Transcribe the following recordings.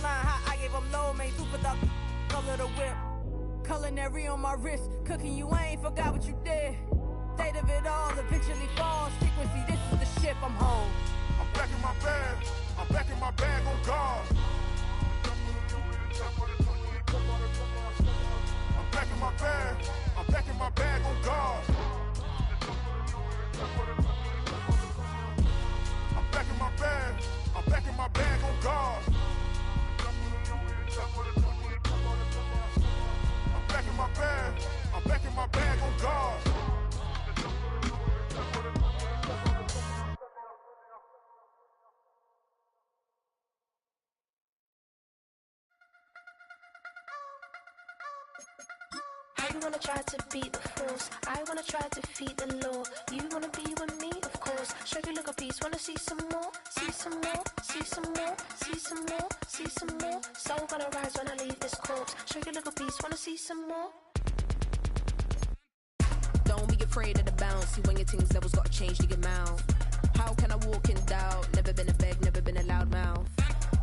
line, hot, I gave them low, made two for the color the whip. Culinary on my wrist, cooking you ain't forgot what you did. State of it all, eventually falls. Frequency, this is the ship, I'm home. I'm back in my bag, I'm back in my bag on guard. I'm back in my bag, I'm back in my bag on guard. I'm back in my bag, I'm back in my bag on guard. I'm back in my bag, I'm back in my bag on guard. You wanna try to beat the force, I wanna try to defeat the law. You wanna be with me, of course. Show you look a piece, wanna see some more, see some more, see some more, see some more, see some more. Soul gonna rise when I leave this corpse. Show you look a piece, wanna see some more. Don't be afraid of the bounce. See when your things levels gotta change to get mouth. How can I walk in doubt? Never been a beg, never been a loud mouth.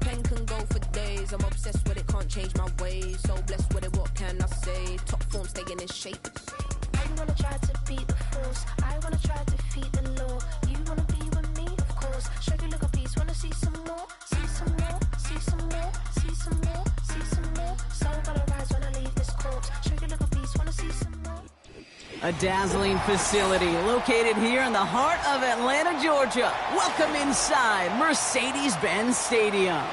Pen can go for days. I'm obsessed with it, can't change my ways. So blessed with it, what can I say? Top form staying in shape. You wanna try to beat the force, I wanna try to defeat the law. You wanna be with me, of course. Show you look a piece, wanna see some more, see some more, see some more, see some more, see some more. Soul gonna rise when I leave this corpse. Show you look a piece, wanna see some more. A dazzling facility located here in the heart of Atlanta, Georgia. Welcome inside Mercedes-Benz Stadium.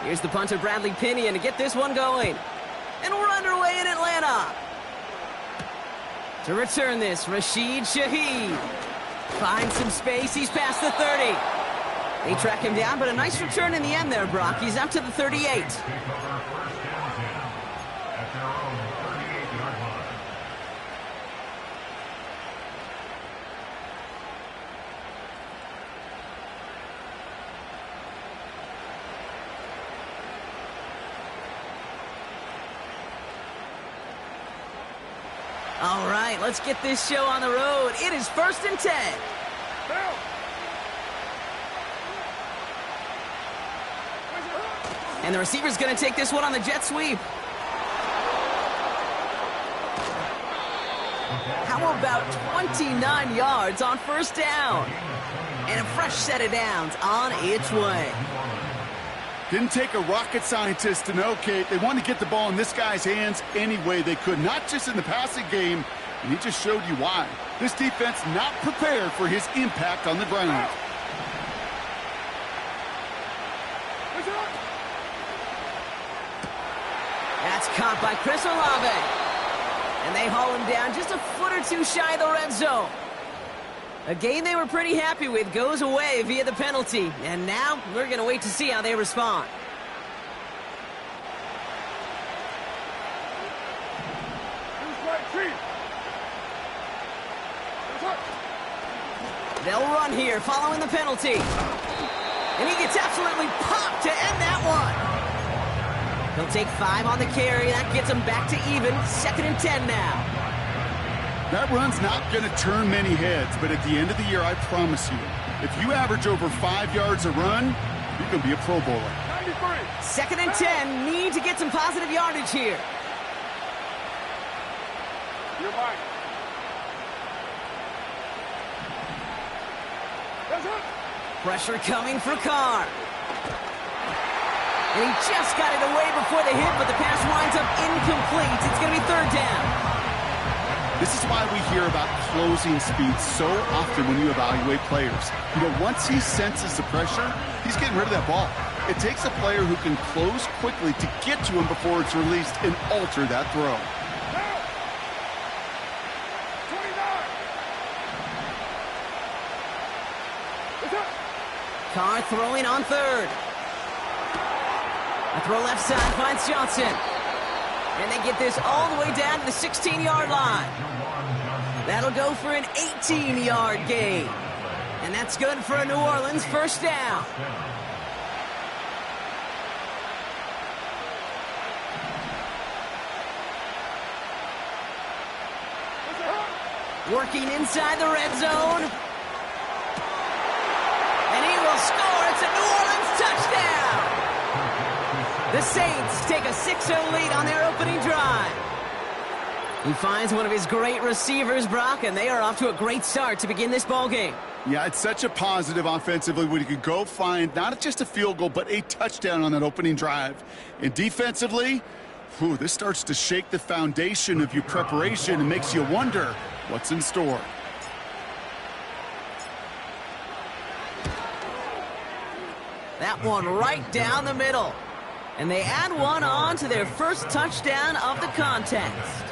Here's the punter, Bradley Pinion, to get this one going. And we're underway in Atlanta. To return this, Rashid Shaheed. Finds some space, he's past the 30. They track him down, but a nice return in the end there, Brock. He's up to the 38. All right, let's get this show on the road. It is 1st and 10. And the receiver's going to take this one on the jet sweep. How about 29 yards on 1st down? And a fresh set of downs on its way. Didn't take a rocket scientist to know, Kate. They wanted to get the ball in this guy's hands any way they could, not just in the passing game, and he just showed you why. This defense not prepared for his impact on the ground. That's caught by Chris Olave. And they haul him down just a foot or two shy of the red zone. A game they were pretty happy with goes away via the penalty. And now we're going to wait to see how they respond. They'll run here following the penalty. And he gets absolutely popped to end that one. He'll take 5 on the carry. That gets him back to even. 2nd and 10 now. That run's not going to turn many heads, but at the end of the year, I promise you, if you average over 5 yards a run, you're going to be a Pro Bowler. 2nd and 10. Need to get some positive yardage here. You're mine. Pressure coming for Carr. And he just got it away before the hit, but the pass winds up incomplete. It's going to be 3rd down. This is why we hear about closing speed so often when you evaluate players. You know, once he senses the pressure, he's getting rid of that ball. It takes a player who can close quickly to get to him before it's released and alter that throw. Carr throwing on 3rd. A throw left side finds Johnson. And they get this all the way down to the 16-yard line. That'll go for an 18-yard gain. And that's good for a New Orleans first down. Working inside the red zone. And he will score. It's a New Orleans touchdown. The Saints take a 6-0 lead on their opening drive. He finds one of his great receivers, Brock, and they are off to a great start to begin this ball game. Yeah, it's such a positive offensively when you can go find not just a field goal, but a touchdown on that opening drive. And defensively, this starts to shake the foundation of your preparation and makes you wonder what's in store. That one right down the middle. And they add one on to their first touchdown of the contest.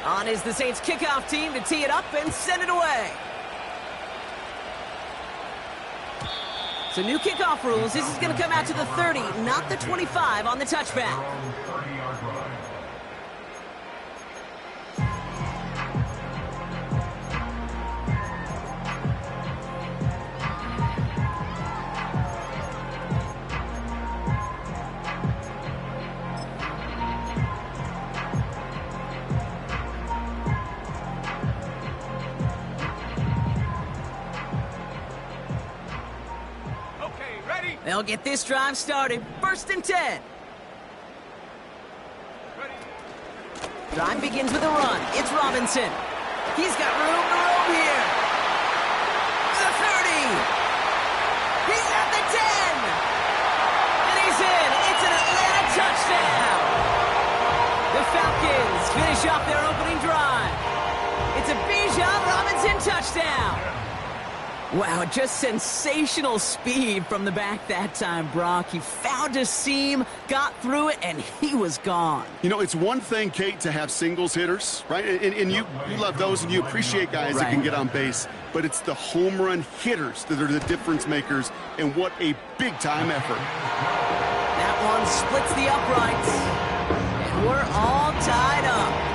On is the Saints kickoff team to tee it up and send it away. So new kickoff rules. This is going to come out to the 30, not the 25 on the touchback. They'll get this drive started. 1st and 10. Drive begins with a run. It's Robinson. He's got room to roam here. The 30. He's at the 10. And he's in. It's an Atlanta touchdown. The Falcons finish off their opening drive. It's a Bijan Robinson touchdown. Wow, just sensational speed from the back that time, Brock. He found a seam, got through it, and he was gone. You know, it's one thing, Kate, to have singles hitters, right? And you love those, and you appreciate guys that can get on base. But it's the home run hitters that are the difference makers, and what a big-time effort. That one splits the uprights, and we're all tied up.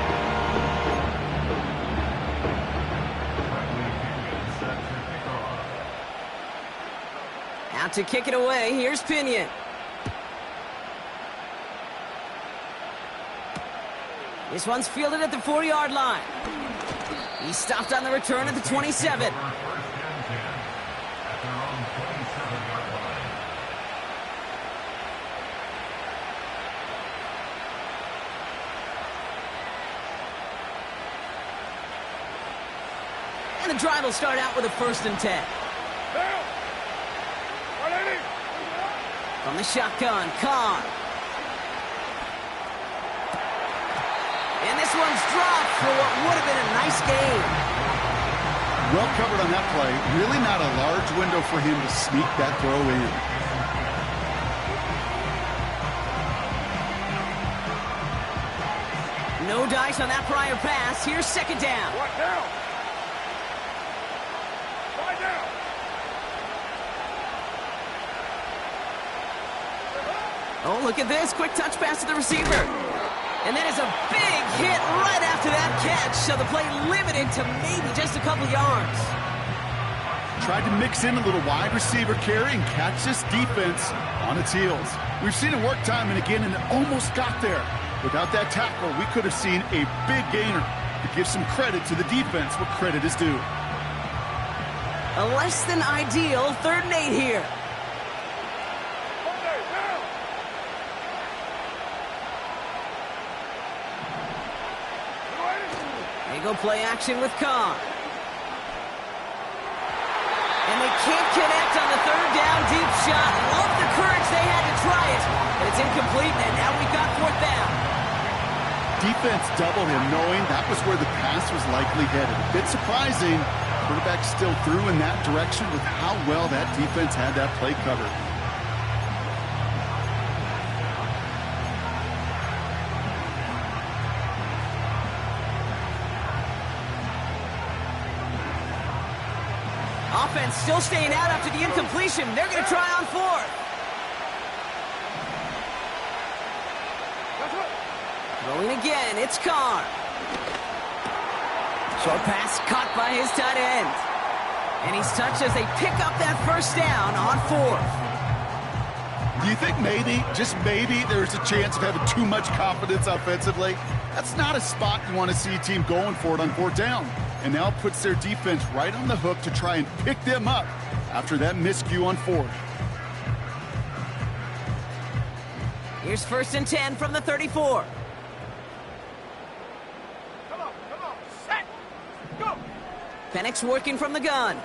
Out to kick it away, here's Pinion. This one's fielded at the 4-yard line. He stopped on the return at the 27. And the drive will start out with a 1st and 10. From the shotgun, Khan. And this one's dropped for what would have been a nice game. Well covered on that play. Really not a large window for him to sneak that throw in. No dice on that prior pass. Here's 2nd down. What down? Right down. Oh, look at this. Quick touch pass to the receiver. And that is a big hit right after that catch. So the play limited to maybe just a couple yards. Tried to mix in a little wide receiver carry and catch this defense on its heels. We've seen it work time and again, and it almost got there. Without that tackle, we could have seen a big gainer. To give some credit to the defense, what credit is due. A less than ideal 3rd and 8 here. Go play action with Khan. And they can't connect on the 3rd down deep shot. Love the courage they had to try it, but it's incomplete, and now we've got 4th down. Defense doubled him, knowing that was where the pass was likely headed. A bit surprising. Quarterback still threw in that direction with how well that defense had that play covered. Offense still staying out after the incompletion. They're going to try on fourth. Rolling again, it's Carr. Short pass caught by his tight end. And he's touched as they pick up that first down on fourth. Do you think maybe, just maybe, there's a chance of having too much confidence offensively? That's not a spot you want to see a team going for it on fourth down. And now it puts their defense right on the hook to try and pick them up after that miscue on fourth. Here's 1st and 10 from the 34. Come on, set, go! Penix working from the gun.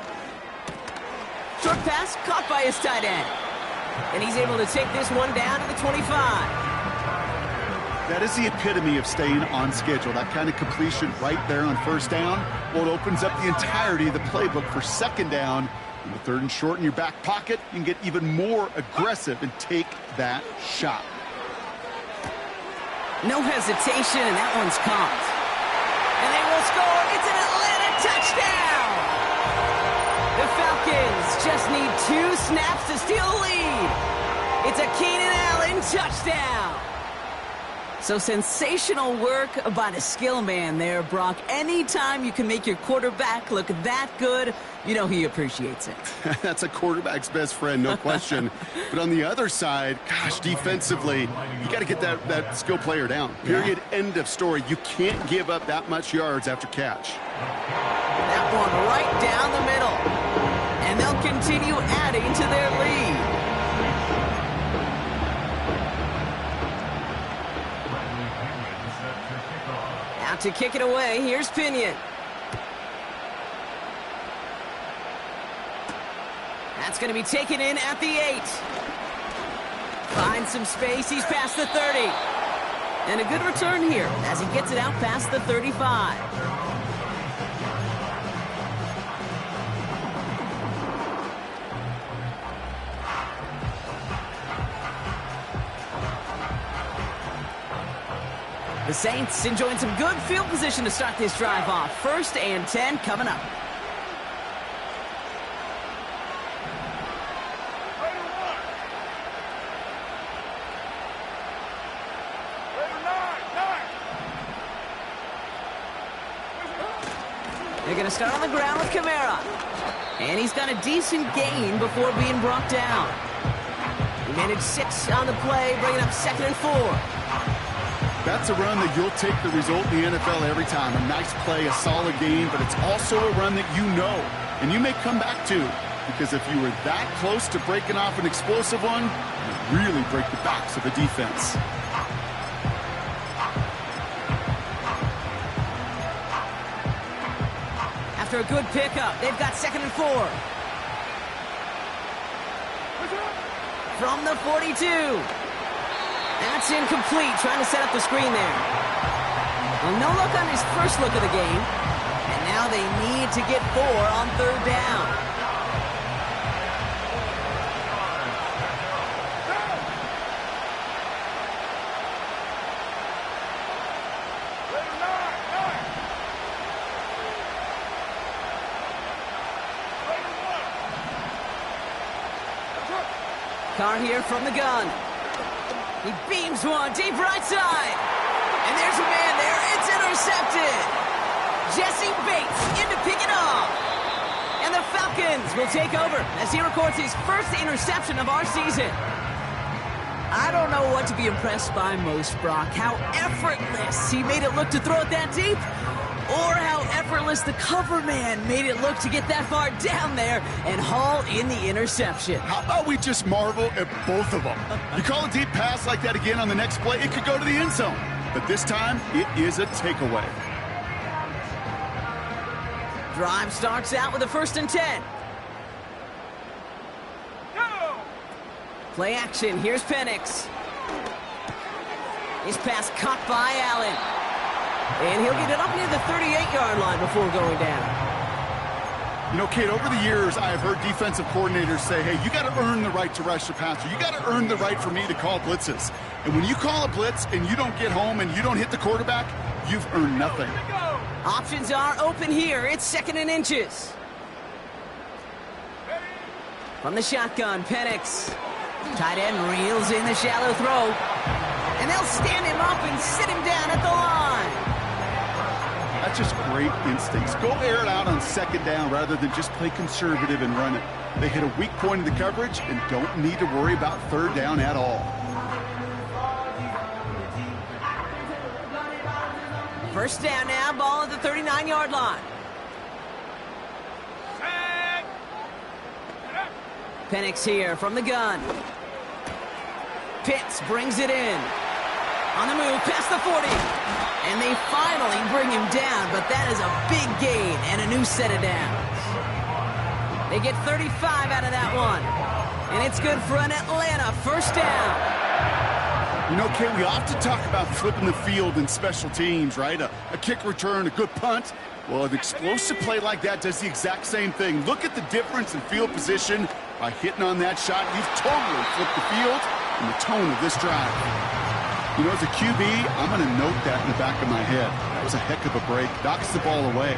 Short pass caught by his tight end. And he's able to take this one down to the 25. That is the epitome of staying on schedule. That kind of completion right there on first down. Well, it opens up the entirety of the playbook for second down. In the 3rd and short in your back pocket, you can get even more aggressive and take that shot. No hesitation, and that one's caught. And they will score. It's an Atlanta touchdown! The Falcons just need 2 snaps to steal the lead. It's a Keenan Allen touchdown. So sensational work by the skill man there, Brock. Anytime you can make your quarterback look that good, you know he appreciates it. That's a quarterback's best friend, no question. But on the other side, gosh, defensively, you got to get that skill player down. Period, end of story. You can't give up that much yards after catch. That one right down the middle. And they'll continue adding to their lead. Out to kick it away, here's Pinion. That's going to be taken in at the 8. Finds some space, he's past the 30. And a good return here as he gets it out past the 35. The Saints enjoying some good field position to start this drive off. 1st and 10 coming up. They're going to start on the ground with Kamara. And he's got a decent gain before being brought down. He managed 6 on the play, bringing up 2nd and 4. That's a run that you'll take the result in the NFL every time. A nice play, a solid game, but it's also a run that you know and you may come back to, because if you were that close to breaking off an explosive one, you really break the backs of the defense. After a good pickup, they've got 2nd and 4. From the 42. That's incomplete, trying to set up the screen there. Well, no luck on his first look of the game. And now they need to get 4 on 3rd down. Carr here from the gun. He beams one deep right side. And there's a man there. It's intercepted. Jesse Bates in to pick it off. And the Falcons will take over as he records his first interception of our season. I don't know what to be impressed by most, Brock. How effortless he made it look to throw it that deep, or how effortless the cover man made it look to get that far down there and haul in the interception. How about we just marvel at both of them? You call a deep pass like that again on the next play, it could go to the end zone. But this time, it is a takeaway. Drive starts out with a 1st and 10. Play action, here's Penix. His pass caught by Allen. And he'll get it up near the 38-yard line before going down. You know, Kate, over the years, I've heard defensive coordinators say, hey, you got to earn the right to rush the passer. You got to earn the right for me to call blitzes. And when you call a blitz and you don't get home and you don't hit the quarterback, you've earned nothing. Options are open here. It's 2nd and inches. From the shotgun, Penix. Tight end reels in the shallow throw. And they'll stand him up and sit him down at the line. That's just great instincts. Go air it out on second down rather than just play conservative and run it. They hit a weak point in the coverage and don't need to worry about third down at all. First down now, ball at the 39-yard line. Penix here from the gun. Pitts brings it in. On the move, past the 40. And they finally bring him down, but that is a big gain and a new set of downs. They get 35 out of that one. And it's good for an Atlanta first down. You know, Kay, we often talk about flipping the field in special teams, right? A kick return, a good punt. Well, an explosive play like that does the exact same thing. Look at the difference in field position. By hitting on that shot, you've totally flipped the field and the tone of this drive. You know, as a QB, I'm going to note that in the back of my head. That was a heck of a break. Knocks the ball away.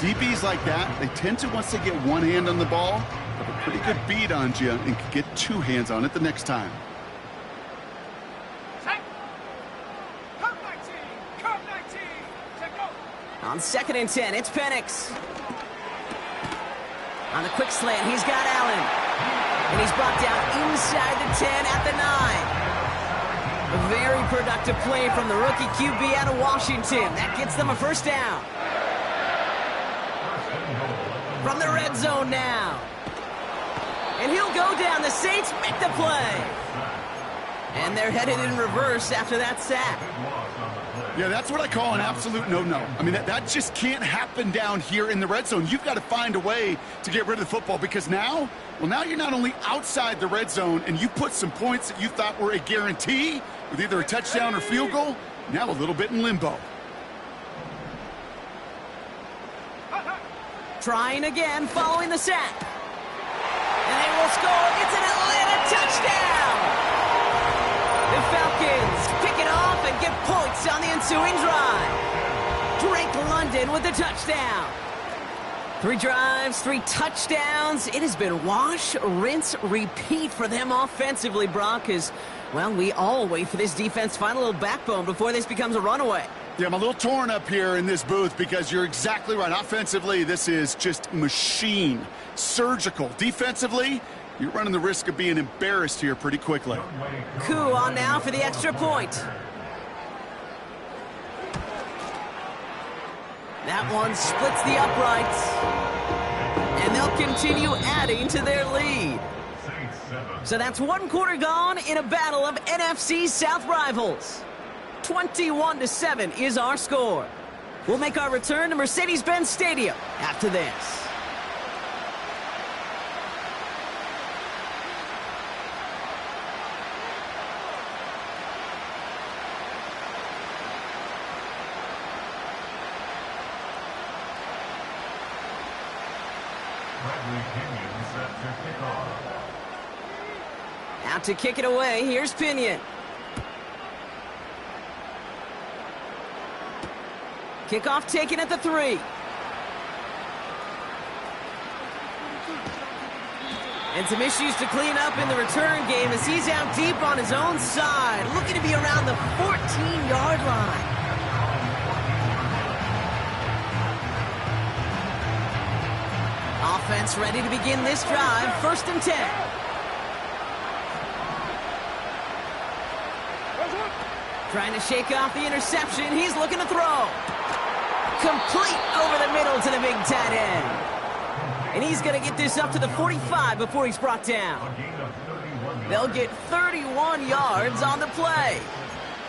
DBs like that, they tend to, once they get one hand on the ball, have a pretty good beat on you and can get two hands on it the next time. On 2nd and 10, it's Penix. On the quick slant, he's got Allen. And he's brought down inside the 10 at the 9. A very productive play from the rookie QB out of Washington. That gets them a first down. From the red zone now. And he'll go down. The Saints make the play. And they're headed in reverse after that sack. Yeah, that's what I call an absolute no-no. I mean, that just can't happen down here in the red zone. You've got to find a way to get rid of the football because now you're not only outside the red zone and you put some points that you thought were a guarantee with either a touchdown or field goal, now a little bit in limbo. Trying again following the sack. And they will score. It's an Atlanta touchdown. The Falcons pick it off and get points on the ensuing drive. Drake London with the touchdown. 3 drives, 3 touchdowns. It has been wash, rinse, repeat for them offensively, Brock, because, well, we all wait for this defense to find a little backbone before this becomes a runaway. Yeah, I'm a little torn up here in this booth because you're exactly right. Offensively, this is just machine, surgical. Defensively, you're running the risk of being embarrassed here pretty quickly. Coup on now for the extra point. That one splits the uprights. And they'll continue adding to their lead. So that's 1 quarter gone in a battle of NFC South rivals. 21-7 is our score. We'll make our return to Mercedes-Benz Stadium after this. Out to kick it away, here's Pinion. Kickoff taken at the 3. And some issues to clean up in the return game as he's out deep on his own side, looking to be around the 14-yard line. Offense ready to begin this drive, 1st and 10. Trying to shake off the interception. He's looking to throw. Complete over the middle to the big tight end. And he's going to get this up to the 45 before he's brought down. They'll get 31 yards on the play.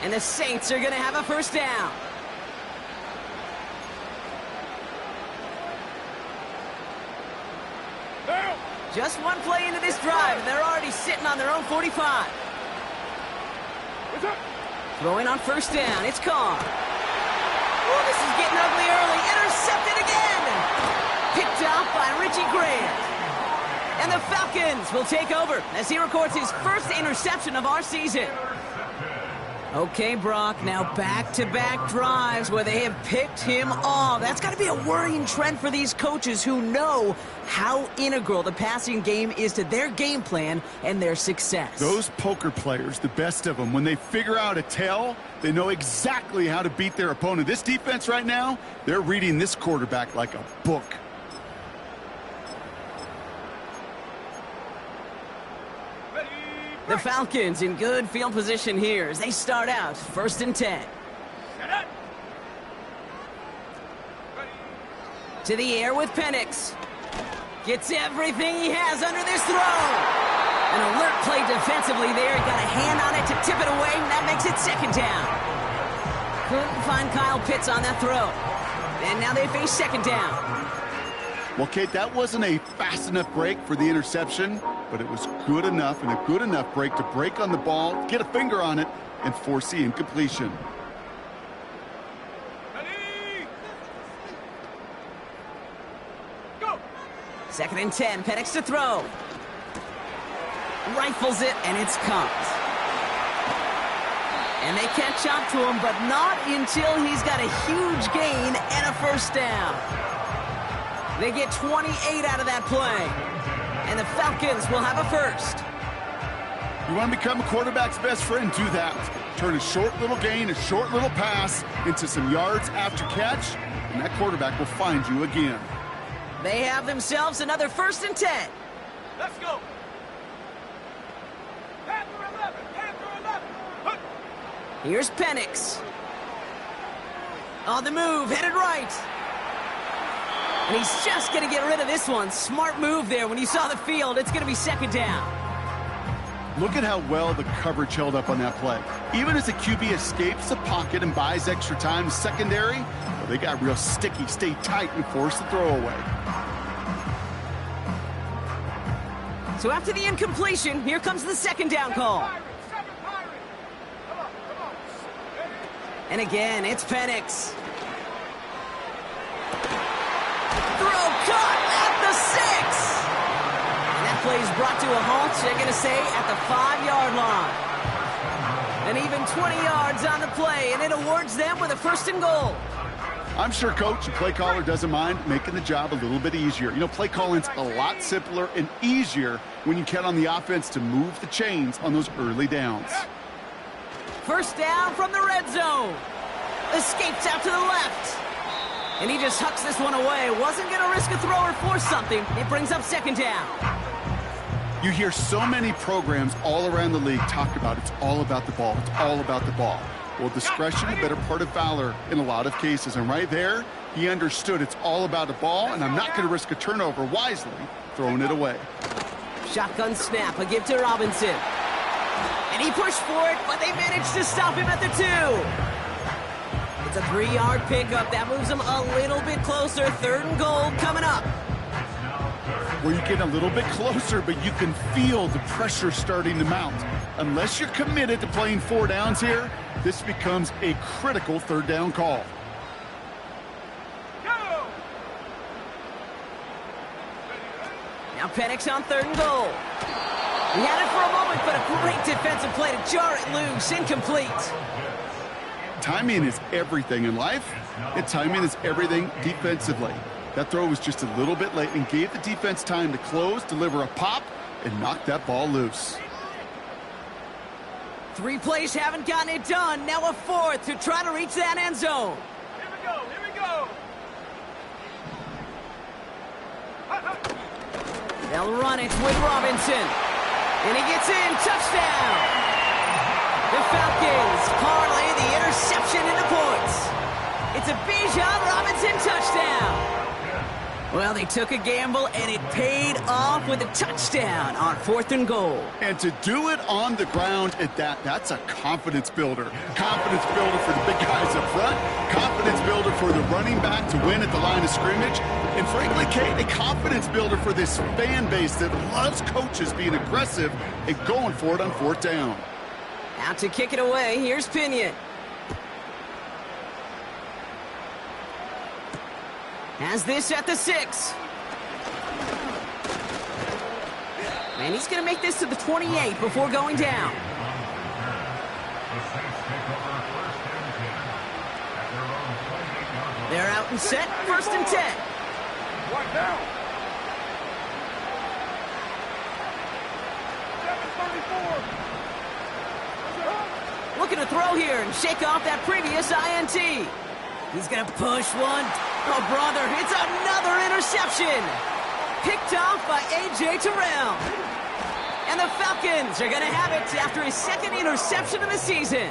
And the Saints are going to have a first down. Just one play into this drive, and they're already sitting on their own 45. Throwing on first down, it's Carr. Oh, this is getting ugly early. Intercepted again. Picked off by Richie Grant. And the Falcons will take over as he records his first interception of our season. Okay, Brock, now back-to-back drives where they have picked him off. That's got to be a worrying trend for these coaches who know how integral the passing game is to their game plan and their success. Those poker players, the best of them, when they figure out a tell, they know exactly how to beat their opponent. This defense right now, they're reading this quarterback like a book. The Falcons in good field position here as they start out 1st and 10. To the air with Penix. Gets everything he has under this throw. An alert play defensively there. Got a hand on it to tip it away, and that makes it 2nd down. Couldn't find Kyle Pitts on that throw. And now they face 2nd down. Well, Kate, that wasn't a fast enough break for the interception, but it was good enough and a good enough break to break on the ball, get a finger on it, and force the incompletion. 2nd and 10, Penix to throw. Rifles it, and it's caught. And they catch up to him, but not until he's got a huge gain and a 1st down. They get 28 out of that play. And the Falcons will have a 1st. You want to become a quarterback's best friend, do that. Turn a short little gain, a short little pass into some yards after catch, and that quarterback will find you again. They have themselves another 1st and 10. Let's go. Panther 11, Panther 11. Here's Penix. On the move, headed right. And he's just going to get rid of this one. Smart move there. When you saw the field, it's going to be 2nd down. Look at how well the coverage held up on that play. Even as the QB escapes the pocket and buys extra time secondary, well, they got real sticky, stay tight, and force the throwaway. So after the incompletion, here comes the 2nd down call. And again, it's Penix. Throw caught at the 6. And that play is brought to a halt, they're going to say, at the 5-yard line. And even 20 yards on the play, and it awards them with a 1st and goal. I'm sure Coach, the play caller, doesn't mind making the job a little bit easier. You know, play calling's a lot simpler and easier when you count on the offense to move the chains on those early downs. 1st down from the red zone. Escapes out to the left. And he just hucks this one away. Wasn't going to risk a throw or force something. It brings up 2nd down. You hear so many programs all around the league talk about it's all about the ball. It's all about the ball. Well, discretion, the better part of valor in a lot of cases. And right there, he understood it's all about the ball, and I'm not going to risk a turnover wisely, throwing it away. Shotgun snap, a give to Robinson. And he pushed for it, but they managed to stop him at the 2. It's a 3-yard pickup. That moves them a little bit closer. 3rd and goal coming up. Where you get a little bit closer, but you can feel the pressure starting to mount. Unless you're committed to playing 4 downs here, this becomes a critical 3rd down call. Go! Now Penix on 3rd and goal. He had it for a moment, but a great defensive play to jar it loose. Incomplete. Timing is everything in life, and timing is everything defensively. That throw was just a little bit late and gave the defense time to close, deliver a pop, and knock that ball loose. 3 plays haven't gotten it done. Now a 4th to try to reach that end zone. Here we go, here we go. They'll run it with Robinson. And he gets in. Touchdown. The Falcons parlay the interception into points. It's a Bijan Robinson touchdown. Well, they took a gamble, and it paid off with a touchdown on 4th and goal. And to do it on the ground at that, that's a confidence builder. Confidence builder for the big guys up front. Confidence builder for the running back to win at the line of scrimmage. And frankly, Kate, a confidence builder for this fan base that loves coaches being aggressive and going for it on 4th down. Out to kick it away, here's Pinion. Has this at the 6. And he's going to make this to the 28 before going down. They're out and set, 1st and 10. What now? 7:34. Looking to throw here and shake off that previous INT. He's going to push one. Oh, brother, it's another interception. Picked off by A.J. Terrell. And the Falcons are going to have it after his 2nd interception of the season.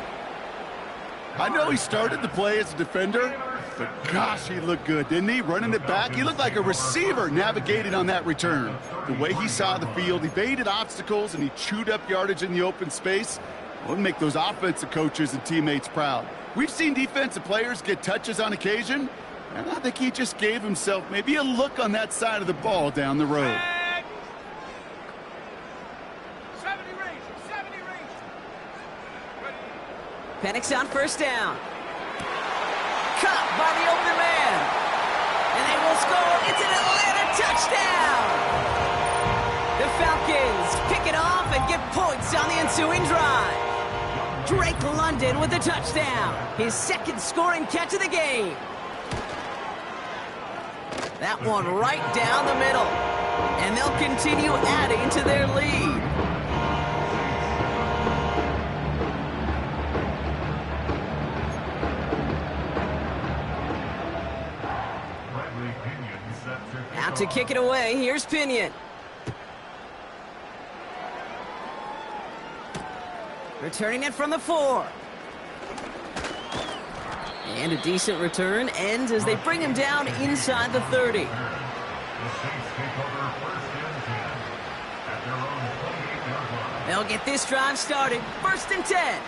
I know he started the play as a defender, but gosh, he looked good, didn't he? Running it back, he looked like a receiver navigating on that return. The way he saw the field, evaded obstacles, and he chewed up yardage in the open space. It would make those offensive coaches and teammates proud. We've seen defensive players get touches on occasion, and I think he just gave himself maybe a look on that side of the ball down the road. 70 range. Penix on 1st down. Caught by the open man. And they will score. It's an Atlanta touchdown. The Falcons pick it off and get points on the ensuing drive. Drake London with the touchdown. His 2nd scoring catch of the game. That one right down the middle. And they'll continue adding to their lead. Out to kick it away, here's Pinion. Returning it from the 4. And a decent return ends as they bring him down inside the 30. They'll get this drive started, 1st and 10.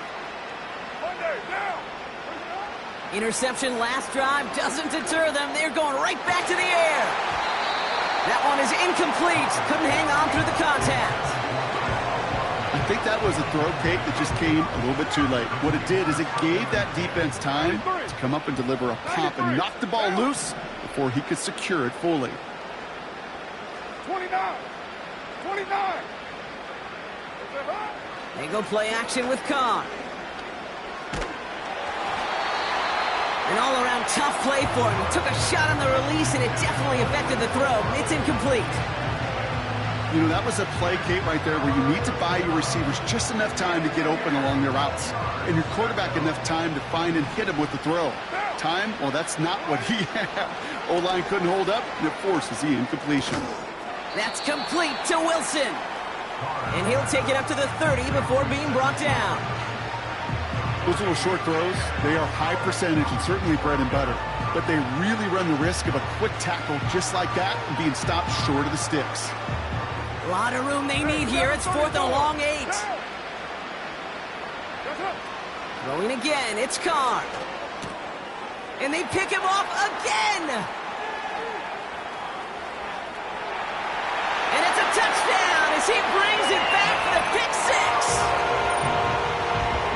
Interception last drive doesn't deter them. They're going right back to the air. That one is incomplete. Couldn't hang on through the contact. I think that was a throw, Kate, that just came a little bit too late. What it did is it gave that defense time to come up and deliver a pop and knock the ball loose before he could secure it fully. 29. They go play action with Carr. An all-around tough play for him. He took a shot on the release, and it definitely affected the throw. It's incomplete. You know, that was a play, Kate, right there where you need to buy your receivers just enough time to get open along their routes, and your quarterback enough time to find and hit him with the throw. Time? Well, that's not what he had. O-line couldn't hold up, and it forces the incompletion. That's complete to Wilson. And he'll take it up to the 30 before being brought down. Those little short throws, they are high percentage and certainly bread and butter, but they really run the risk of a quick tackle just like that and being stopped short of the sticks. A lot of room they need here. It's 4th and a long 8. Throwing again, it's Carr. And they pick him off again. And it's a touchdown as he brings it back for the pick 6.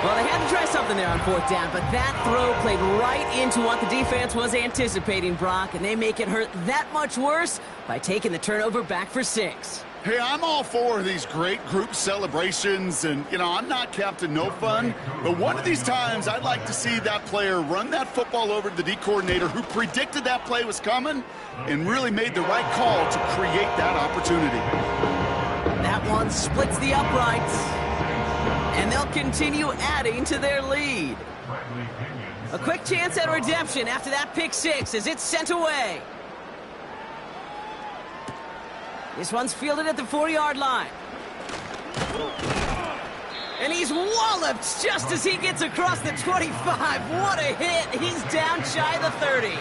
Well, they had to try something there on 4th down, but that throw played right into what the defense was anticipating, Brock, and they make it hurt that much worse by taking the turnover back for 6. Hey, I'm all for these great group celebrations, and, you know, I'm not Captain No Fun, but one of these times I'd like to see that player run that football over to the D coordinator who predicted that play was coming and really made the right call to create that opportunity. That one splits the uprights. And they'll continue adding to their lead. A quick chance at redemption after that pick 6 as it's sent away. This one's fielded at the 4-yard line. And he's walloped just as he gets across the 25. What a hit. He's down shy of the 30.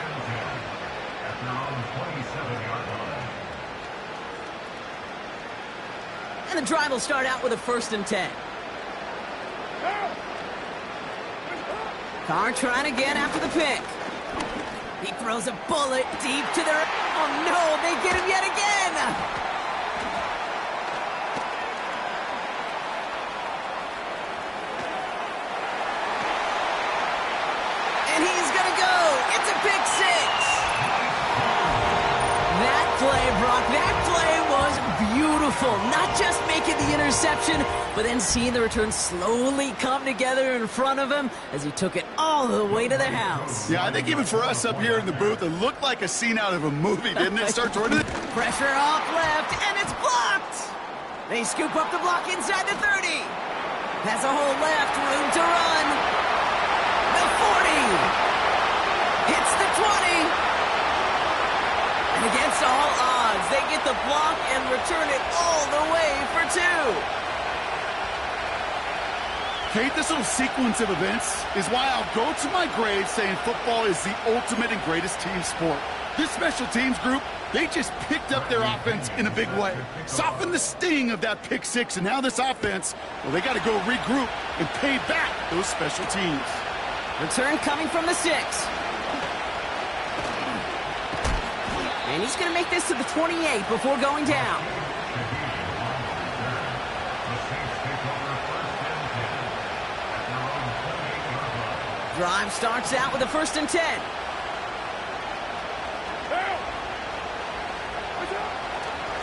And the drive will start out with a 1st and 10. Carr trying again after the pick. He throws a bullet deep to their... Oh, no, they get him yet again. And he's going to go. It's a pick 6. That play, Brock, that play was beautiful. Not just making the interception, but then seeing the return slowly come together in front of him as he took it all the way to the house. Yeah, I think even for us up here in the booth, it looked like a scene out of a movie, didn't it? Start toward it. Pressure off left, and it's blocked. They scoop up the block inside the 30. Has a hole left, room to run. The 40. Hits the 20. And against all odds, they get the block and return it all the way for 2. Kate, this little sequence of events is why I'll go to my grave saying football is the ultimate and greatest team sport. This special teams group, they just picked up their offense in a big way. Softened the sting of that pick six, and now this offense, well, they got to go regroup and pay back those special teams. Return coming from the 6. And he's going to make this to the 28 before going down. Drive starts out with a 1st and 10.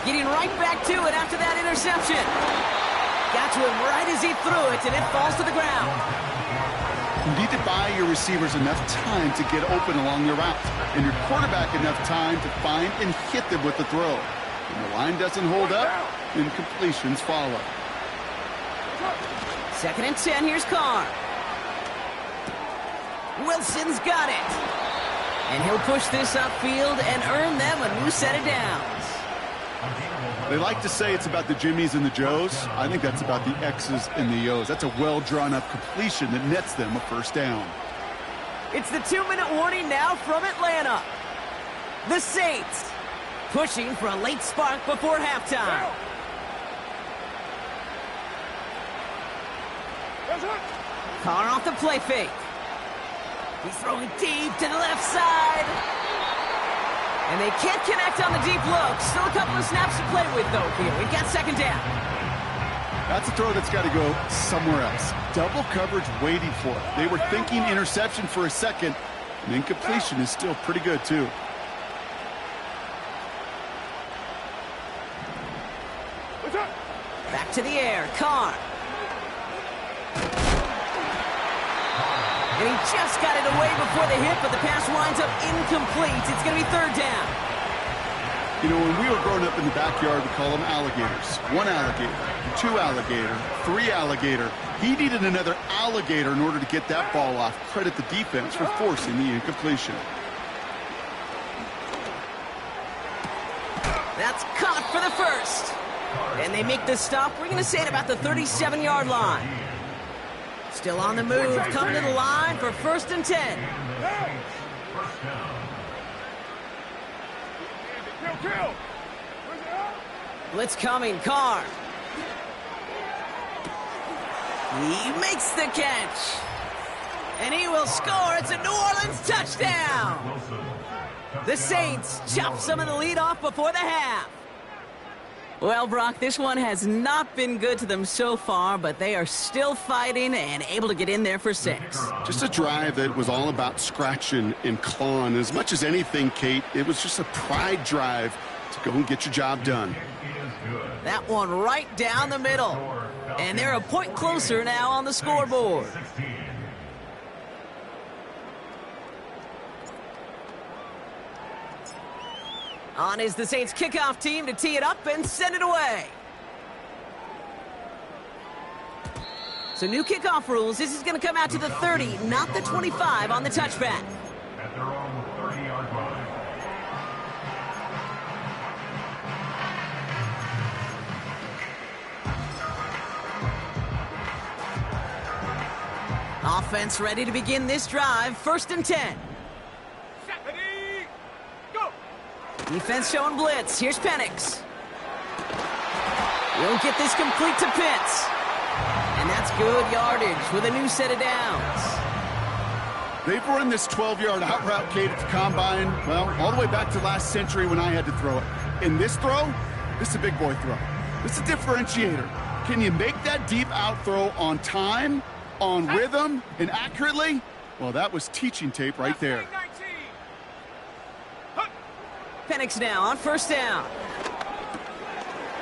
Getting right back to it after that interception. Got to him right as he threw it, and it falls to the ground. You need to buy your receivers enough time to get open along your route, and your quarterback enough time to find and hit them with the throw. When the line doesn't hold up, then completions follow. 2nd and 10, here's Carr. Wilson's got it. And he'll push this upfield and earn them a new set of downs. They like to say it's about the Jimmies and the Joes. I think that's about the X's and the O's. That's a well-drawn-up completion that nets them a 1st down. It's the 2-minute warning now from Atlanta. The Saints pushing for a late spark before halftime. Carr off the play fake. He's throwing deep to the left side. And they can't connect on the deep look. Still a couple of snaps to play with, though, here. We've got 2nd down. That's a throw that's got to go somewhere else. Double coverage waiting for it. They were thinking interception for a second, and incompletion is still pretty good, too. Back to the air. Carr. And he just got it away before the hit, but the pass winds up incomplete. It's going to be 3rd down. You know, when we were growing up in the backyard, we call them alligators. 1 alligator, 2 alligator, 3 alligator. He needed another alligator in order to get that ball off. Credit the defense for forcing the incompletion. That's caught for the 1st. And they make the stop. We're going to say at about the 37-yard line. Still on the move, coming to the line for 1st and 10. Blitz coming, Carr. He makes the catch. And he will score. It's a New Orleans touchdown. The Saints chop some of the lead off before the half. Well, Brock, this one has not been good to them so far, but they are still fighting and able to get in there for 6. Just a drive that was all about scratching and clawing. As much as anything, Kate, it was just a pride drive to go and get your job done. That one right down the middle. And they're a point closer now on the scoreboard. On is the Saints kickoff team to tee it up and send it away. So new kickoff rules. This is going to come out to the 30, not the 25 on the touchback. At their own 30-yard line. Offense ready to begin this drive. 1st and 10. Defense showing blitz. Here's Penix. He'll get this complete to Pitts. And that's good yardage with a new set of downs. They've run this 12-yard out route, Kate, at the combine, well, all the way back to last century when I had to throw it. In this throw, this is a big boy throw. This is a differentiator. Can you make that deep out throw on time, on rhythm, and accurately? Well, that was teaching tape right there. Penix now on 1st down.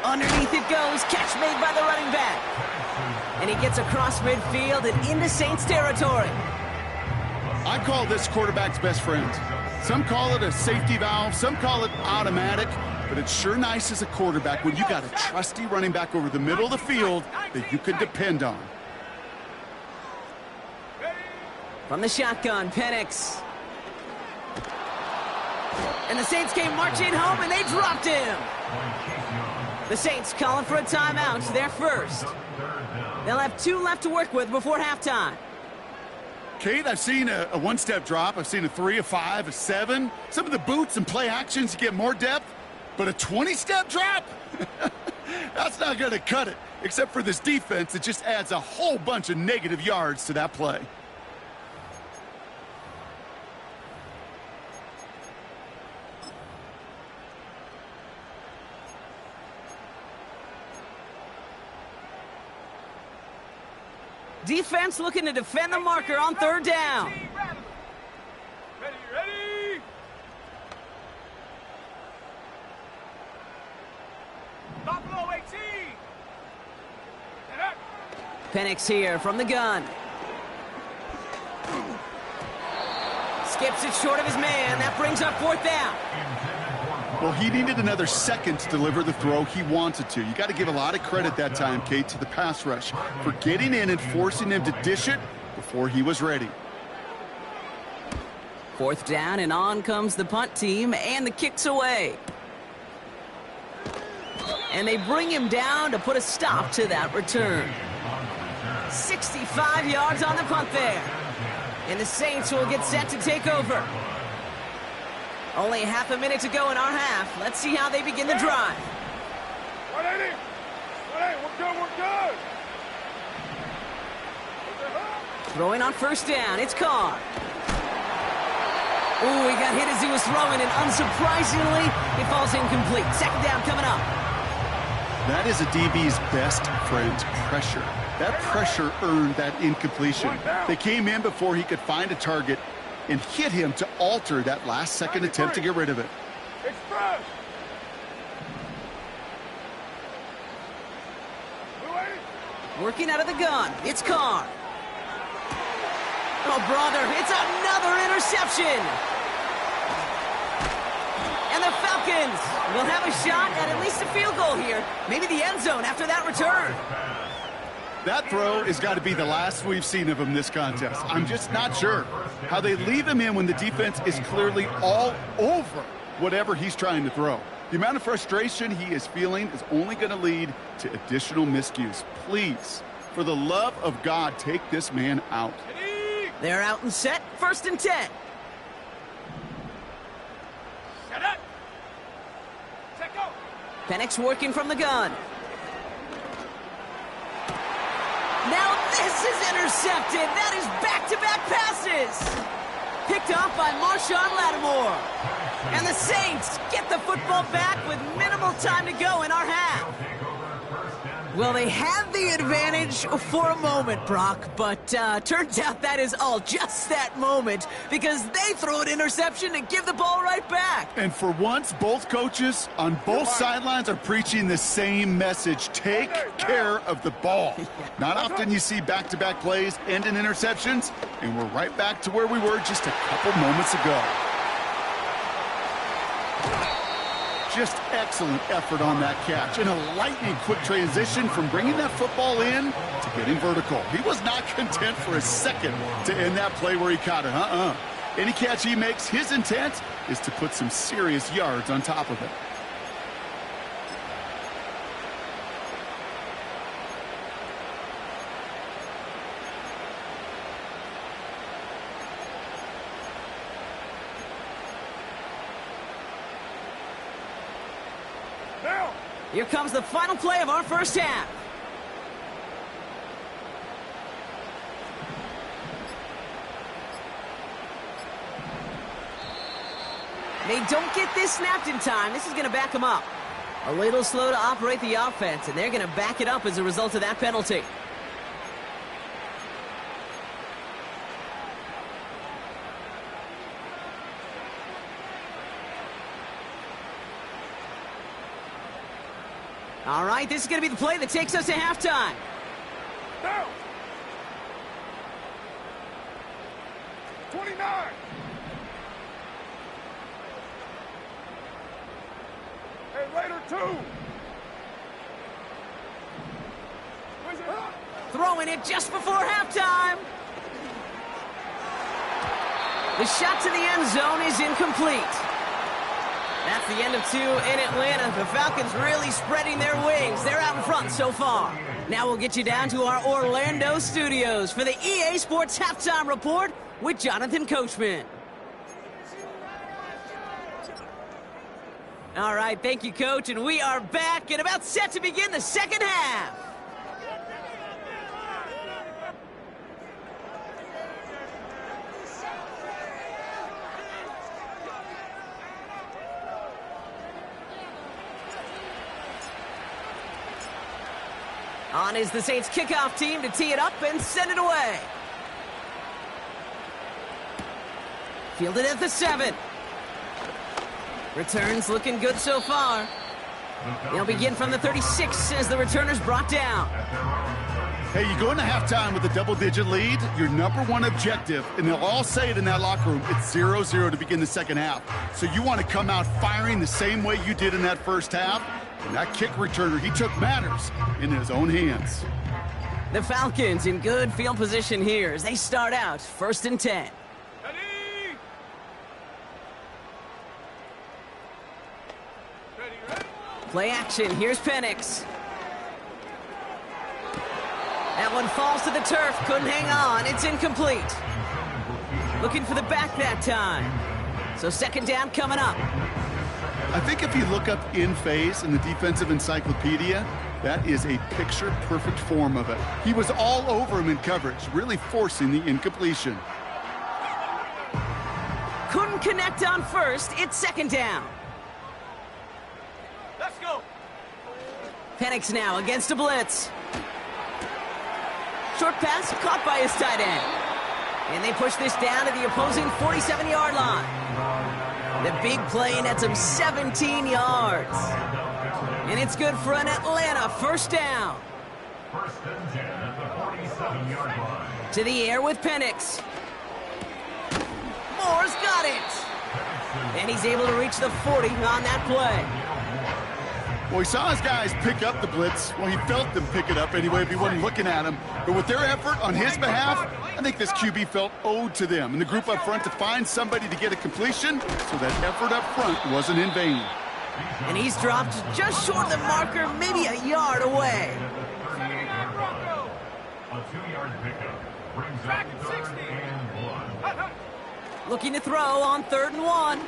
Underneath it goes. Catch made by the running back. And he gets across midfield and into Saints territory. I call this quarterback's best friend. Some call it a safety valve, some call it automatic, but it's sure nice as a quarterback when you got a trusty running back over the middle of the field that you can depend on. From the shotgun, Penix. And the Saints came marching home, and they dropped him. The Saints calling for a timeout, their first. They'll have 2 left to work with before halftime. Kate, I've seen a one-step drop. I've seen a 3, a 5, a 7. Some of the boots and play actions get more depth, but a 20-step drop? That's not going to cut it, except for this defense that just adds a whole bunch of negative yards to that play. Defense looking to defend the marker on 3rd down. Ready. Buffalo 18. Penix here from the gun. Skips it short of his man. That brings up 4th down. Well, he needed another second to deliver the throw he wanted to. You got to give a lot of credit that time, Kate, to the pass rush for getting in and forcing him to dish it before he was ready. 4th down, and on comes the punt team, and the kick's away. And they bring him down to put a stop to that return. 65 yards on the punt there. And the Saints will get set to take over. Only half a minute to go in our half. Let's see how they begin the drive. 180. We're good. Throwing on 1st down. It's Carr. Ooh, he got hit as he was throwing, and unsurprisingly, it falls incomplete. 2nd down coming up. That is a DB's best friend, pressure. That pressure earned that incompletion. They came in before he could find a target and hit him to alter that last-second attempt to get rid of it. Express. Working out of the gun. It's Carr. Oh, brother, it's another interception. And the Falcons will have a shot at least a field goal here. Maybe the end zone after that return. That throw has got to be the last we've seen of him this contest. I'm just not sure how they leave him in when the defense is clearly all over whatever he's trying to throw. The amount of frustration he is feeling is only going to lead to additional miscues. Please, for the love of God, take this man out. They're out and set. 1st and 10. Set up. Set go. Penix working from the gun. Now this is intercepted. That is back-to-back passes. Picked off by Marshawn Lattimore. And the Saints get the football back with minimal time to go in our half. Well, they had the advantage for a moment, Brock, but turns out that is all just that moment because they throw an interception and give the ball right back. And for once, both coaches on both sidelines are preaching the same message. Take care of the ball. Not often you see back-to-back plays end in interceptions, and we're right back to where we were just a couple moments ago. Just excellent effort on that catch and a lightning quick transition from bringing that football in to getting vertical. He was not content for a second to end that play where he caught it. Any catch he makes, his intent is to put some serious yards on top of it. Here comes the final play of our first half. They don't get this snapped in time. This is going to back them up. A little slow to operate the offense, and they're going to back it up as a result of that penalty. All right, this is going to be the play that takes us to halftime. Down. 20. 29. Hey, Raider 2. Throwing it just before halftime. The shot to the end zone is incomplete. That's the end of 2 in Atlanta. The Falcons really spreading their wings. They're out in front so far. Now we'll get you down to our Orlando studios for the EA Sports Halftime Report with Jonathan Coachman. All right, thank you, Coach, and we are back and about set to begin the second half. On is the Saints kickoff team to tee it up and send it away. Fielded at the 7. Returns looking good so far. They'll begin from the 36 as the returner's brought down. Hey, you go into halftime with a double-digit lead, your number one objective, and they'll all say it in that locker room, it's 0-0 to begin the second half. So you want to come out firing the same way you did in that first half. And that kick returner, he took matters in his own hands. The Falcons in good field position here as they start out 1st and 10. Play action, here's Penix. That one falls to the turf, couldn't hang on, it's incomplete. Looking for the back that time. So second down coming up. I think if you look up in phase in the defensive encyclopedia, that is a picture-perfect form of it. He was all over him in coverage, really forcing the incompletion. Couldn't connect on first, it's second down. Let's go. Penix now against a blitz. Short pass caught by his tight end. And they push this down to the opposing 47-yard line. The big play nets him 17 yards. And it's good for an Atlanta first down. First and 10 at the 47-yard line. To the air with Penix. Moore's got it. And he's able to reach the 40 on that play. Well, he saw his guys pick up the blitz. Well, he felt them pick it up anyway if he wasn't looking at him. But with their effort on his behalf, I think this QB felt owed to them and the group up front to find somebody to get a completion, so that effort up front wasn't in vain. And he's dropped just short of the marker, maybe a yard away. A 2-yard pickup brings up 3rd and 1. Looking to throw on 3rd and 1.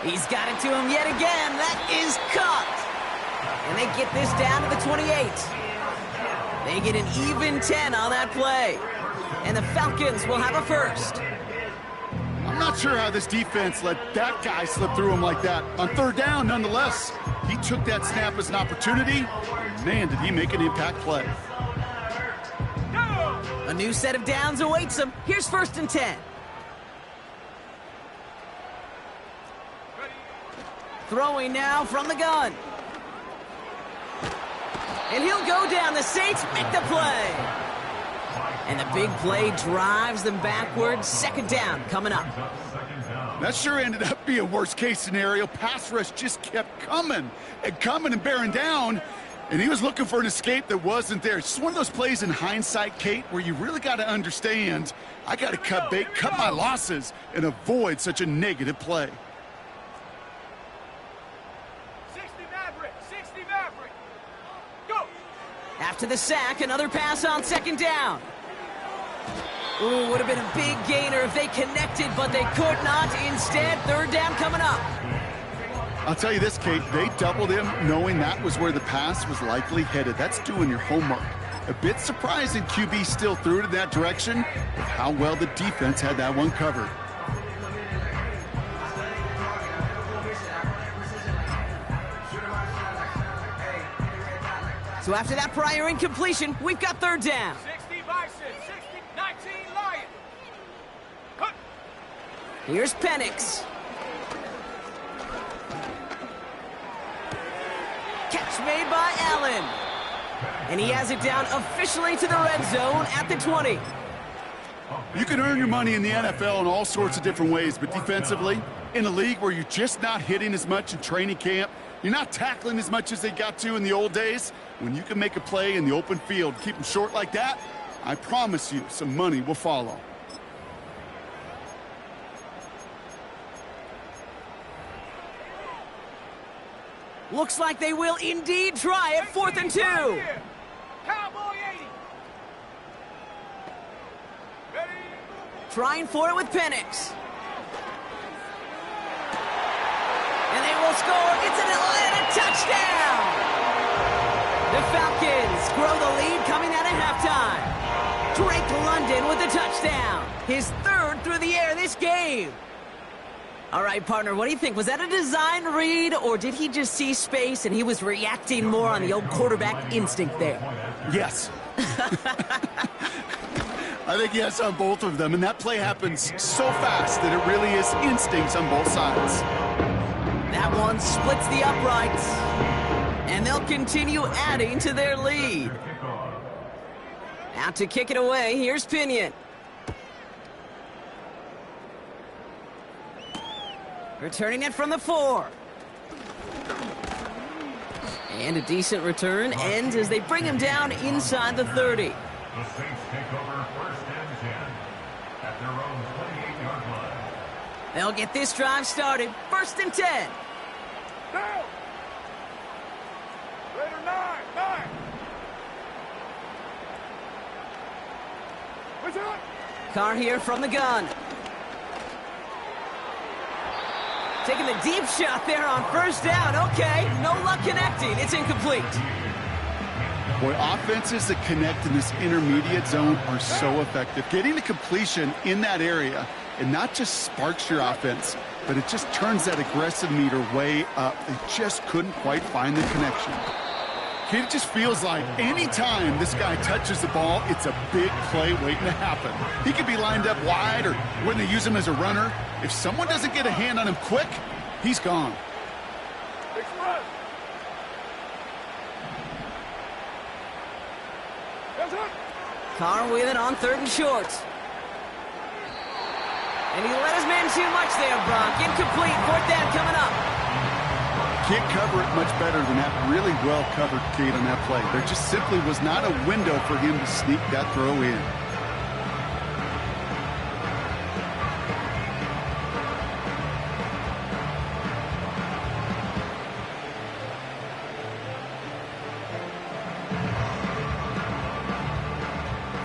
He's got it to him yet again. That is cut. And they get this down to the 28. They get an even 10 on that play. And the Falcons will have a first. I'm not sure how this defense let that guy slip through him like that. On 3rd down, nonetheless, he took that snap as an opportunity. Man, did he make an impact play. A new set of downs awaits him. Here's 1st and 10. Throwing now from the gun. And he'll go down. The Saints make the play. And the big play drives them backwards. Second down coming up. That sure ended up being a worst-case scenario. Pass rush just kept coming and bearing down. And he was looking for an escape that wasn't there. It's just one of those plays in hindsight, Kate, where you really got to understand, I got to cut bait, cut my losses, and avoid such a negative play. 60 Maverick. Go. After the sack, another pass on second down. Ooh, would have been a big gainer if they connected, but they could not. Instead, 3rd down coming up. I'll tell you this, Kate, they doubled him knowing that was where the pass was likely headed. That's doing your homework. A bit surprising QB still threw it in that direction with how well the defense had that one covered. So after that prior incompletion, we've got 3rd down. 60 Bison, 60, 19 Lion. Cut. Here's Penix. Catch made by Allen. And he has it down officially to the red zone at the 20. You can earn your money in the NFL in all sorts of different ways, but defensively, in a league where you're just not hitting as much in training camp, you're not tackling as much as they got to in the old days, when you can make a play in the open field, keep them short like that, I promise you some money will follow. Looks like they will indeed try it. 4th and 2. Cowboy 80. Trying for it with Penix. And they will score. It's an Atlanta touchdown. The Falcons grow the lead coming out of halftime. Drake London with a touchdown. His 3rd through the air this game. All right, partner, what do you think? Was that a design read, or did he just see space and he was reacting more on the old quarterback instinct there? Yes. I think yes on both of them, and that play happens so fast that it really is instincts on both sides. That one splits the uprights, and they'll continue adding to their lead. Out to kick it away, here's Pinion. Returning it from the 4. And a decent return ends as they bring him down inside the 30. The Saints take over 1st and 10 at their own 28-yard line. They'll get this drive started. 1st and 10. Down. Raider 9. What's up? Carr here from the gun. Taking the deep shot there on 1st down. Okay, no luck connecting. It's incomplete. Boy, offenses that connect in this intermediate zone are so effective. Getting the completion in that area, it not just sparks your offense, but it just turns that aggressive meter way up. They just couldn't quite find the connection. It just feels like any time this guy touches the ball, it's a big play waiting to happen. He could be lined up wide, or when they use him as a runner, if someone doesn't get a hand on him quick, he's gone. Express. That's it. Carr with it on 3rd and short. And he let his man too much there, Brock. Incomplete. 4th down coming up. Can't cover it much better than that. Really well covered, Kate, on that play. There just simply was not a window for him to sneak that throw in.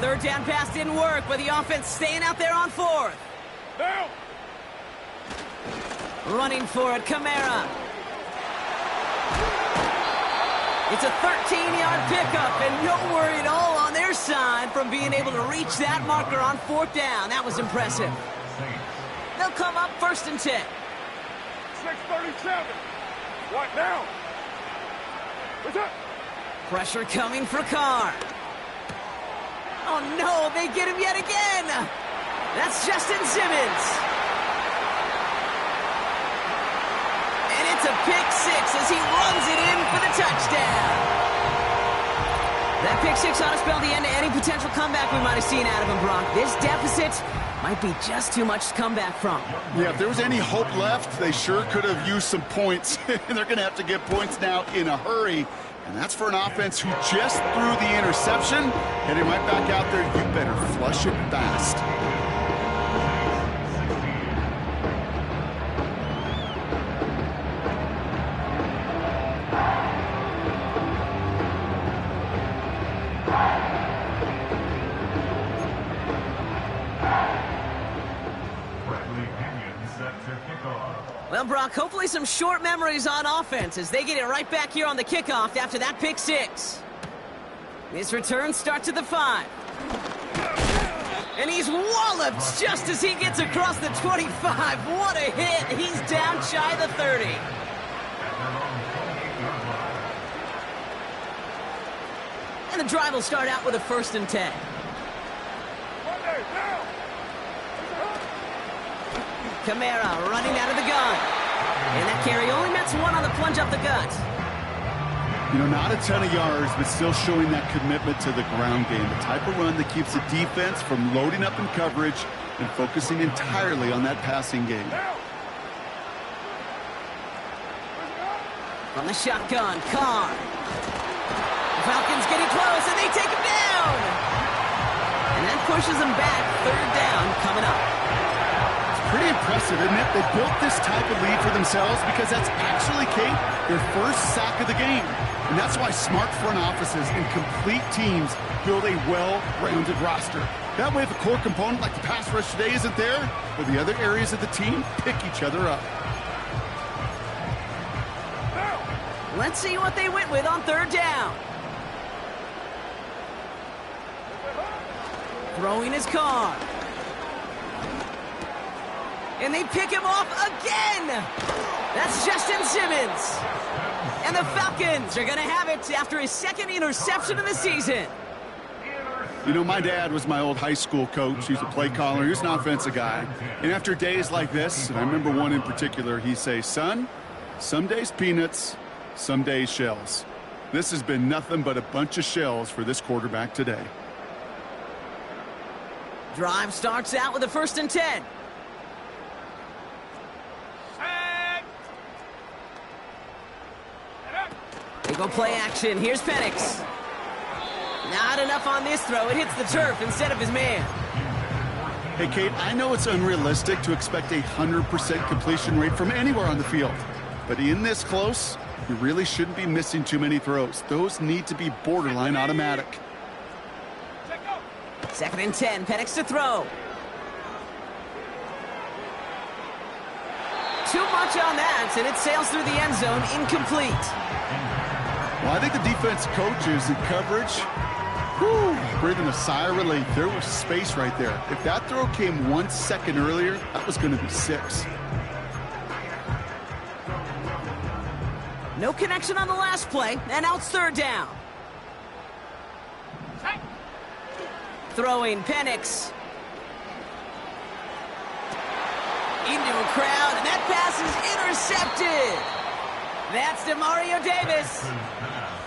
Third down pass didn't work, but the offense staying out there on 4th. Down. Running for it, Kamara. It's a 13-yard pickup, and no worry at all on their side from being able to reach that marker on 4th down. That was impressive. They'll come up 1st and 10. 6:37. What now? What's up? Pressure coming for Carr. Oh, no, they get him yet again. That's Justin Simmons. And it's a pick 6 as he runs it in for the touchdown. That pick 6 ought to spell the end to any potential comeback we might have seen out of him, Brock. This deficit might be just too much to come back from. Yeah, if there was any hope left, they sure could have used some points. And they're going to have to get points now in a hurry. And that's for an offense who just threw the interception. Heading right back out there, you better flush it fast. Well, Brock, hopefully some short memories on offense as they get it right back here on the kickoff after that pick 6. This return starts at the 5. And he's walloped just as he gets across the 25. What a hit. He's down shy of the 30. And the drive will start out with a 1st and 10. Kamara running out of the gun. And that carry only nets 1 on the plunge up the gut. You know, not a ton of yards, but still showing that commitment to the ground game. The type of run that keeps the defense from loading up in coverage and focusing entirely on that passing game. From the shotgun, Carr. The Falcons getting close, and they take him down. And that pushes them back. 3rd down coming up. Pretty impressive, isn't it? They built this type of lead for themselves because that's actually, Kate, their first sack of the game. And that's why smart front offices and complete teams build a well-rounded roster. That way, if a core component like the pass rush today isn't there, well, the other areas of the team pick each other up. Let's see what they went with on 3rd down. Throwing his Carr. And they pick him off again. That's Justin Simmons. And the Falcons are going to have it after his 2nd interception of the season. You know, my dad was my old high school coach. He's a play caller. He was an offensive guy. And after days like this, and I remember one in particular, he'd say, son, some days peanuts, some days shells. This has been nothing but a bunch of shells for this quarterback today. Drive starts out with a 1st and 10. They go play action. Here's Penix. Not enough on this throw. It hits the turf instead of his man. Hey, Kate, I know it's unrealistic to expect a 100% completion rate from anywhere on the field. But in this close, you really shouldn't be missing too many throws. Those need to be borderline automatic. 2nd and 10. Penix to throw. Too much on that, and it sails through the end zone. Incomplete. Well, I think the defense coaches in coverage, breathing a sigh of relief. There was space right there. If that throw came 1 second earlier, that was going to be 6. No connection on the last play, and now it's 3rd down. Throwing Penix. Into a crowd, and that pass is intercepted. That's DeMario Davis.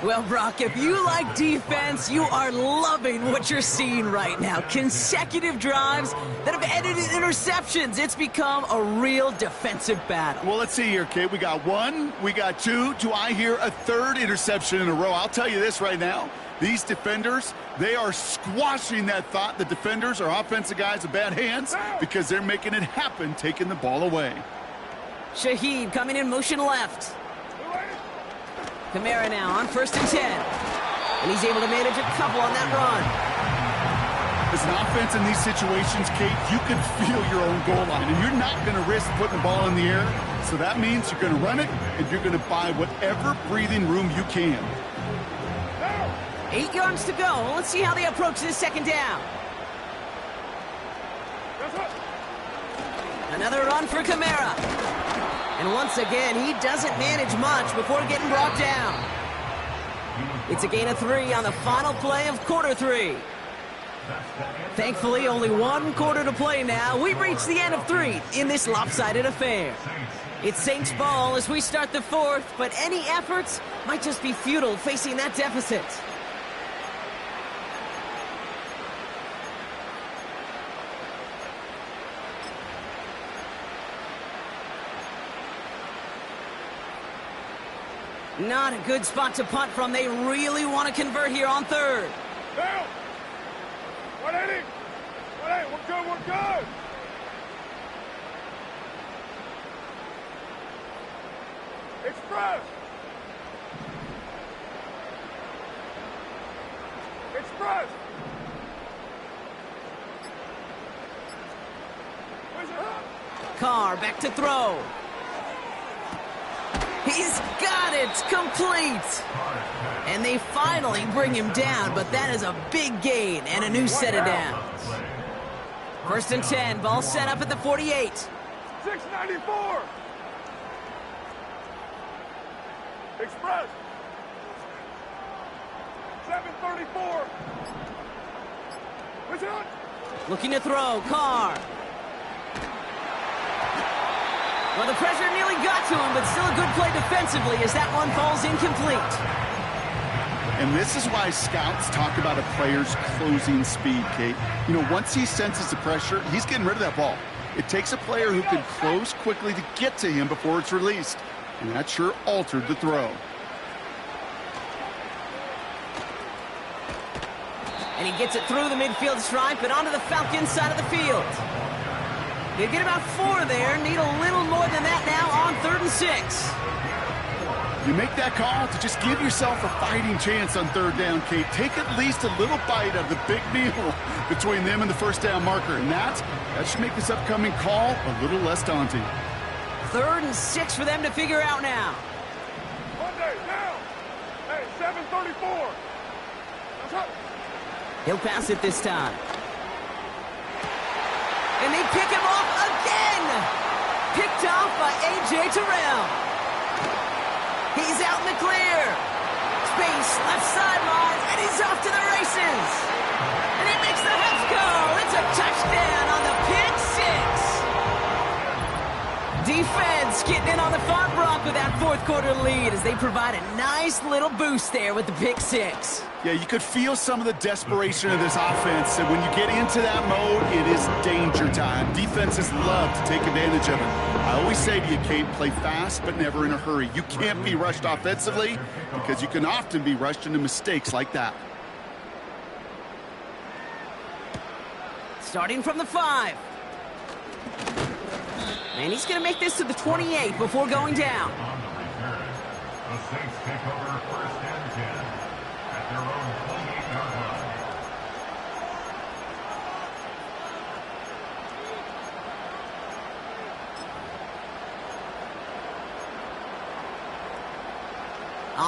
Well, Brock, if you like defense, you are loving what you're seeing right now. Consecutive drives that have ended in interceptions. It's become a real defensive battle. Well, let's see here, Kate. We got 1, we got 2. Do I hear a 3rd interception in a row? I'll tell you this right now. These defenders, they are squashing that thought the defenders are offensive guys with bad hands because they're making it happen, taking the ball away. Shaheed coming in motion left. Kamara now on 1st and 10. And he's able to manage a couple on that run. As an offense in these situations, Kate, you can feel your own goal line, and you're not going to risk putting the ball in the air. So that means you're going to run it, and you're going to buy whatever breathing room you can. 8 yards to go. Let's see how they approach this 2nd down. Another run for Kamara. And once again, he doesn't manage much before getting brought down. It's a gain of 3 on the final play of quarter 3. Thankfully, only 1 quarter to play now. We've reached the end of 3 in this lopsided affair. It's Saints ball as we start the 4th, but any efforts might just be futile facing that deficit. Not a good spot to punt from. They really want to convert here on 3rd. Down. 180. 180. We're good. We're good. Express. Express. Where's it up? Carr back to throw. He's got it, complete. And they finally bring him down, but that is a big gain and a new set of downs. 1st and 10, ball set up at the 48. 694. Express. 734. What's it? Looking to throw, Carr. Well, the pressure nearly got to him, but still a good play defensively as that one falls incomplete. And this is why scouts talk about a player's closing speed, Kate. You know, once he senses the pressure, he's getting rid of that ball. It takes a player who can close quickly to get to him before it's released. And that sure altered the throw. And he gets it through the midfield stripe and onto the Falcons side of the field. They get about 4 there. Need a little more than that now on 3rd and 6. You make that call to just give yourself a fighting chance on 3rd down, Kate. Take at least a little bite of the big meal between them and the 1st down marker. And that should make this upcoming call a little less daunting. 3rd and 6 for them to figure out now. Monday, now. Hey, 7:34. That's up. He'll pass it this time. And they pick him off again. Picked off by A.J. Terrell. He's out in the clear. Space, left sideline, and he's off to the races. And he makes the Hubs go. It's a touchdown on the pick 6. Defense getting in on the far block with that 4th quarter lead as they provide a nice little boost there with the pick 6. Yeah, you could feel some of the desperation of this offense, and when you get into that mode, it is danger time. Defenses love to take advantage of it. I always say to you, Kate, play fast but never in a hurry. You can't be rushed offensively because you can often be rushed into mistakes like that. Starting from the 5. And he's going to make this to the 28 before going down. On the return, the Saints take over 1st and 10 at their own 28-yard line.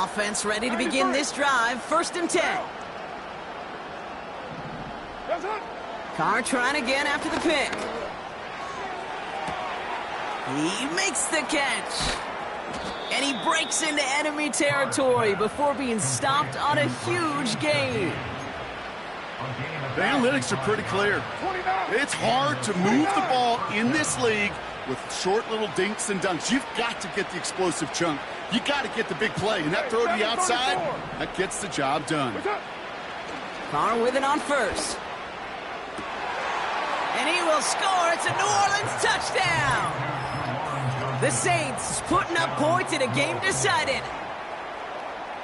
Offense ready to begin this drive. 1st and 10. That's it. Carr trying again after the pick. He makes the catch. And he breaks into enemy territory before being stopped on a huge gain. The analytics are pretty clear. It's hard to move the ball in this league with short little dinks and dunks. You've got to get the explosive chunk. You got to get the big play. And that throw to the outside, that gets the job done. Carr with it on 1st. And he will score. It's a New Orleans touchdown. The Saints putting up points in a game decided.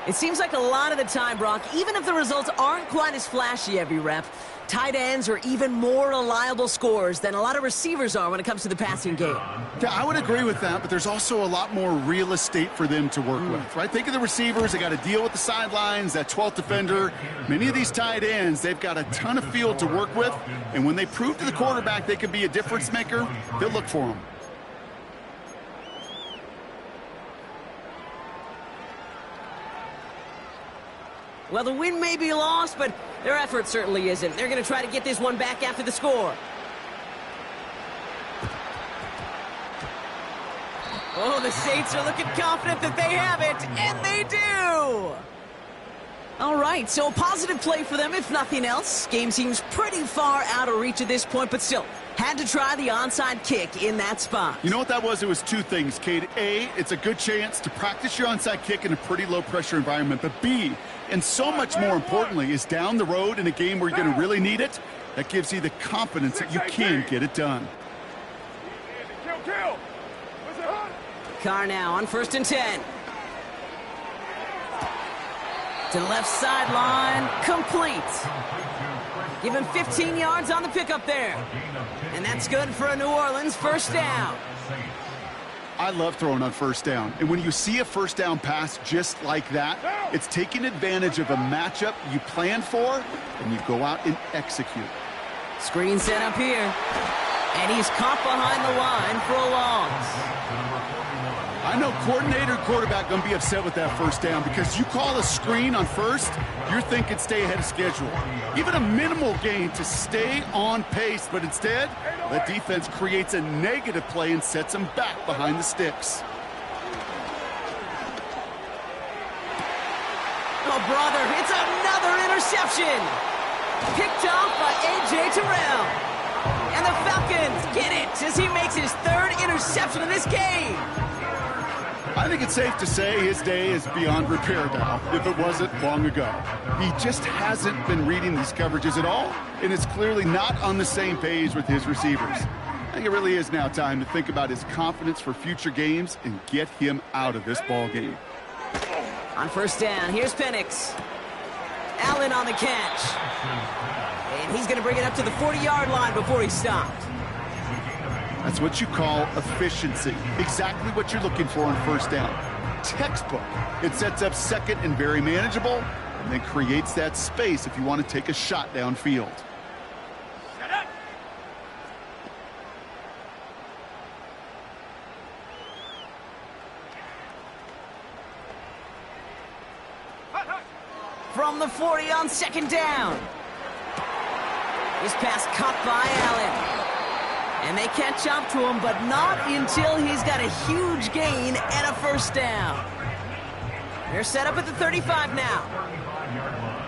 It seems like a lot of the time, Brock, even if the results aren't quite as flashy every rep, tight ends are even more reliable scorers than a lot of receivers are when it comes to the passing game. Yeah, I would agree with that, but there's also a lot more real estate for them to work with, right? Think of the receivers. They got to deal with the sidelines, that 12th defender. Many of these tight ends, they've got a ton of field to work with, and when they prove to the quarterback they could be a difference maker, they'll look for them. Well, the win may be lost, but their effort certainly isn't. They're going to try to get this one back after the score. Oh, the Saints are looking confident that they have it, and they do! All right, so a positive play for them, if nothing else. Game seems pretty far out of reach at this point, but still, had to try the onside kick in that spot. You know what that was? It was 2 things, Kate. A, it's a good chance to practice your onside kick in a pretty low-pressure environment. But B, and so much more importantly, is down the road in a game where you're going to really need it. That gives you the confidence that you can get it done. Kill. Carr now on 1st and 10. To the left sideline, complete. Give him 15 yards on the pickup there. And that's good for a New Orleans 1st down. I love throwing on 1st down. And when you see a 1st down pass just like that, it's taking advantage of a matchup you planned for, and you go out and execute. Screen set up here. And he's caught behind the line for a loss. I know coordinator and quarterback going to be upset with that 1st down because you call a screen on 1st, you're thinking stay ahead of schedule. Even a minimal gain to stay on pace, but instead, the defense creates a negative play and sets them back behind the sticks. Oh, brother, it's another interception. Picked off by A.J. Terrell. And the Falcons get it as he makes his 3rd interception of this game. I think it's safe to say his day is beyond repair now, if it wasn't long ago. He just hasn't been reading these coverages at all, and is clearly not on the same page with his receivers. I think it really is now time to think about his confidence for future games and get him out of this ball game. On first down, here's Penix. Allen on the catch. And he's going to bring it up to the 40-yard line before he's stopped. That's what you call efficiency. Exactly what you're looking for on first down. Textbook. It sets up second and very manageable, and then creates that space if you want to take a shot downfield. Set up. From the 40 on second down. His pass caught by Allen. And they catch up to him, but not until he's got a huge gain and a first down. They're set up at the 35 now. 35-yard line.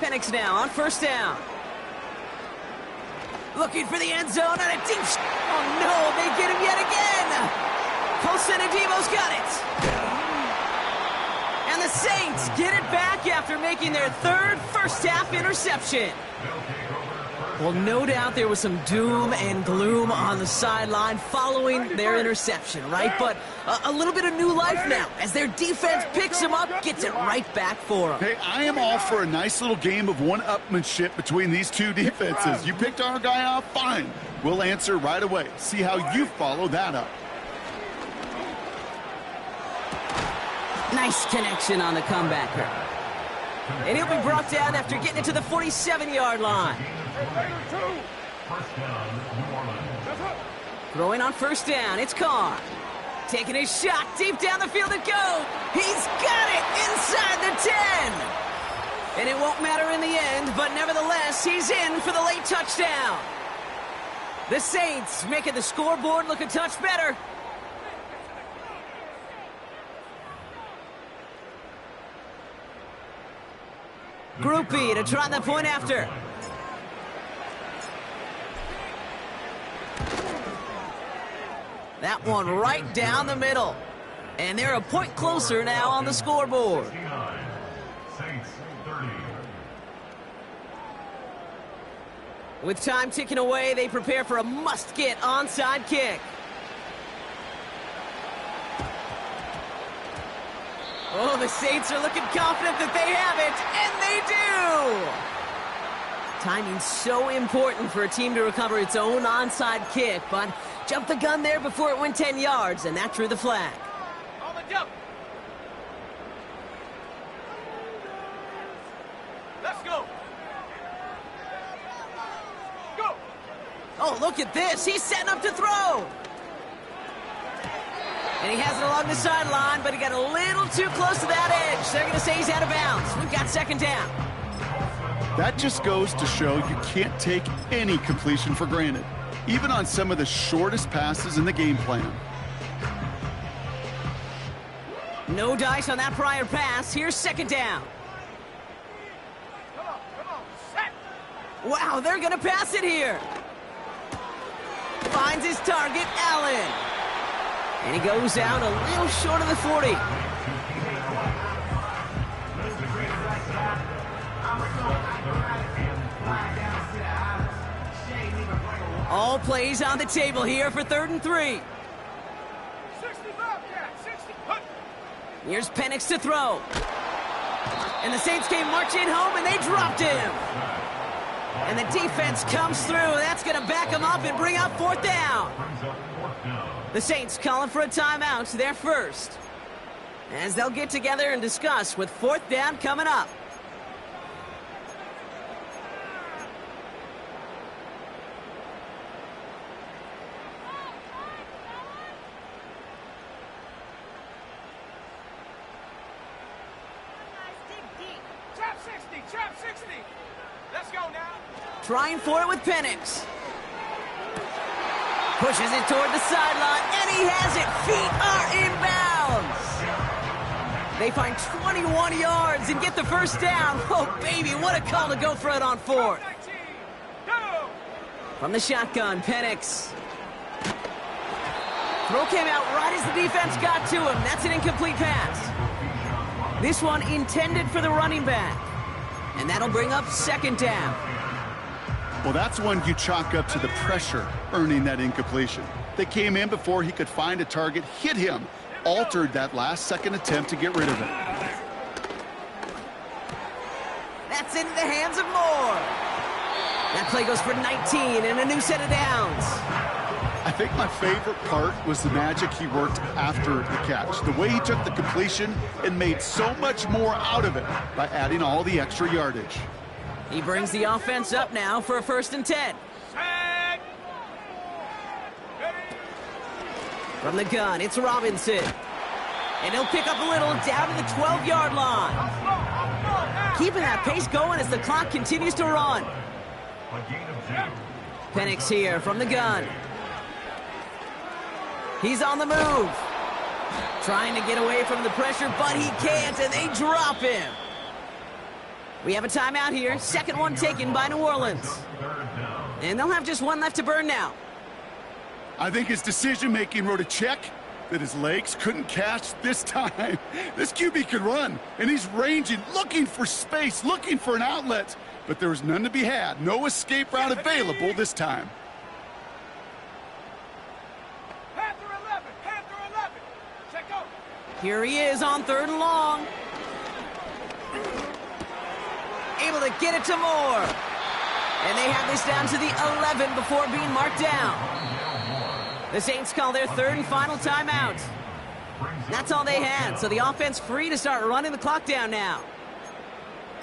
Penix now on first down. Looking for the end zone and a deep oh no, they get him yet again. Posenadivo's got it. And the Saints get it back after making their third first-half interception. Well, no doubt there was some doom and gloom on the sideline following their interception, right? But a little bit of new life now as their defense picks them up, gets it right back for them. Hey, I am all for a nice little game of one-upmanship between these two defenses. You picked our guy off, fine. We'll answer right away. See how you follow that up. Nice connection on the comebacker. And he'll be brought down after getting it to the 47-yard line. First down, New Orleans. Throwing on first down, it's Carr. Taking his shot deep down the field to go. He's got it inside the 10. And it won't matter in the end, but nevertheless, he's in for the late touchdown. The Saints making the scoreboard look a touch better. Groupie to try the point after. That one right down the middle. And they're a point closer now on the scoreboard. 69. Saints 30. With time ticking away, they prepare for a must-get onside kick. Oh, the Saints are looking confident that they have it, and they do! Timing's so important for a team to recover its own onside kick, but jumped the gun there before it went 10 yards, and that drew the flag. On the jump. Let's go. Go. Oh, look at this. He's setting up to throw. And he has it along the sideline, but he got a little too close to that edge. They're going to say he's out of bounds. We've got second down. That just goes to show you can't take any completion for granted, even on some of the shortest passes in the game plan. No dice on that prior pass. Here's second down. Come on, set. Wow, they're going to pass it here. Finds his target, Allen. And he goes out a little short of the 40. All plays on the table here for 3rd and 3. 65, yeah, 60. Hunt. Here's Penix to throw. And the Saints came marching home, and they dropped him. And the defense comes through. That's going to back him up and bring up 4th down. The Saints calling for a timeout, their first. As they'll get together and discuss with 4th down coming up. Trap 60, trap 60. Let's go now. Trying for it with Penix. Pushes it toward the sideline, and he has it. Feet are in bounds. They find 21 yards and get the first down. Oh, baby, what a call to go for it on 4th. From the shotgun, Penix. Throw came out right as the defense got to him. That's an incomplete pass. This one intended for the running back. And that'll bring up 2nd down. Well, that's one you chalk up to the pressure earning that incompletion. They came in before he could find a target, hit him, altered that last-second attempt to get rid of it. That's into the hands of Moore. That play goes for 19 and a new set of downs. I think my favorite part was the magic he worked after the catch. The way he took the completion and made so much more out of it by adding all the extra yardage. He brings the offense up now for a 1st and 10. From the gun, it's Robinson. And he'll pick up a little down to the 12-yard line. Keeping that pace going as the clock continues to run. Penix here from the gun. He's on the move. Trying to get away from the pressure, but he can't, and they drop him. We have a timeout here. 2nd one taken by New Orleans. And they'll have just one left to burn now. I think his decision-making wrote a check that his legs couldn't catch this time. This QB could run, and he's ranging, looking for space, looking for an outlet. But there was none to be had. No escape route available this time. Here he is on 3rd and long. Able to get it to Moore. And they have this down to the 11 before being marked down. The Saints call their 3rd and final timeout. That's all they had, so the offense free to start running the clock down now.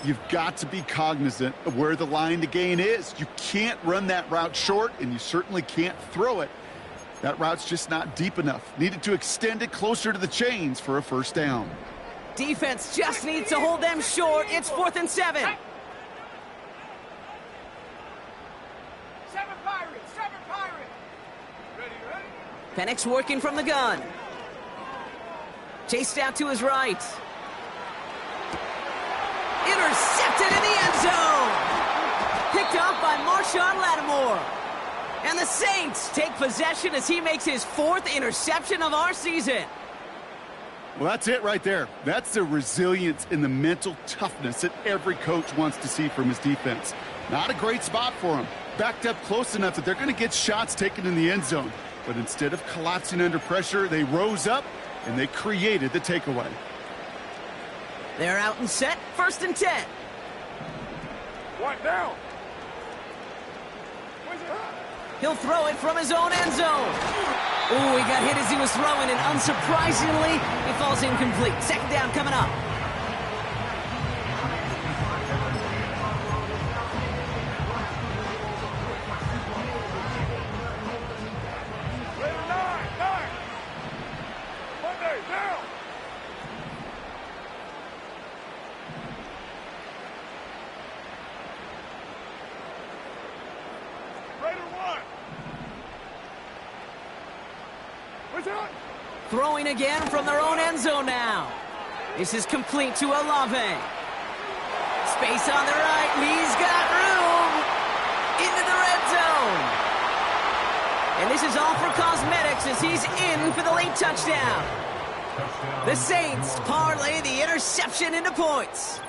You've got to be cognizant of where the line to gain is. You can't run that route short, and you certainly can't throw it. That route's just not deep enough. Needed to extend it closer to the chains for a 1st down. Defense just needs to hold them short. It's 4th and 7. Penix working from the gun. Chased out to his right. Intercepted in the end zone. Picked off by Marshawn Lattimore. And the Saints take possession as he makes his 4th interception of our season. Well, that's it right there. That's the resilience and the mental toughness that every coach wants to see from his defense. Not a great spot for him. Backed up close enough that they're going to get shots taken in the end zone. But instead of collapsing under pressure, they rose up and they created the takeaway. They're out and set. 1st and 10. One down. He'll throw it from his own end zone. Ooh, he got hit as he was throwing, and unsurprisingly, he falls incomplete. 2nd down coming up. Throwing again from their own end zone now. This is complete to Olave. Space on the right. He's got room into the red zone. And this is all for cosmetics as he's in for the late touchdown. The Saints parlay the interception into points.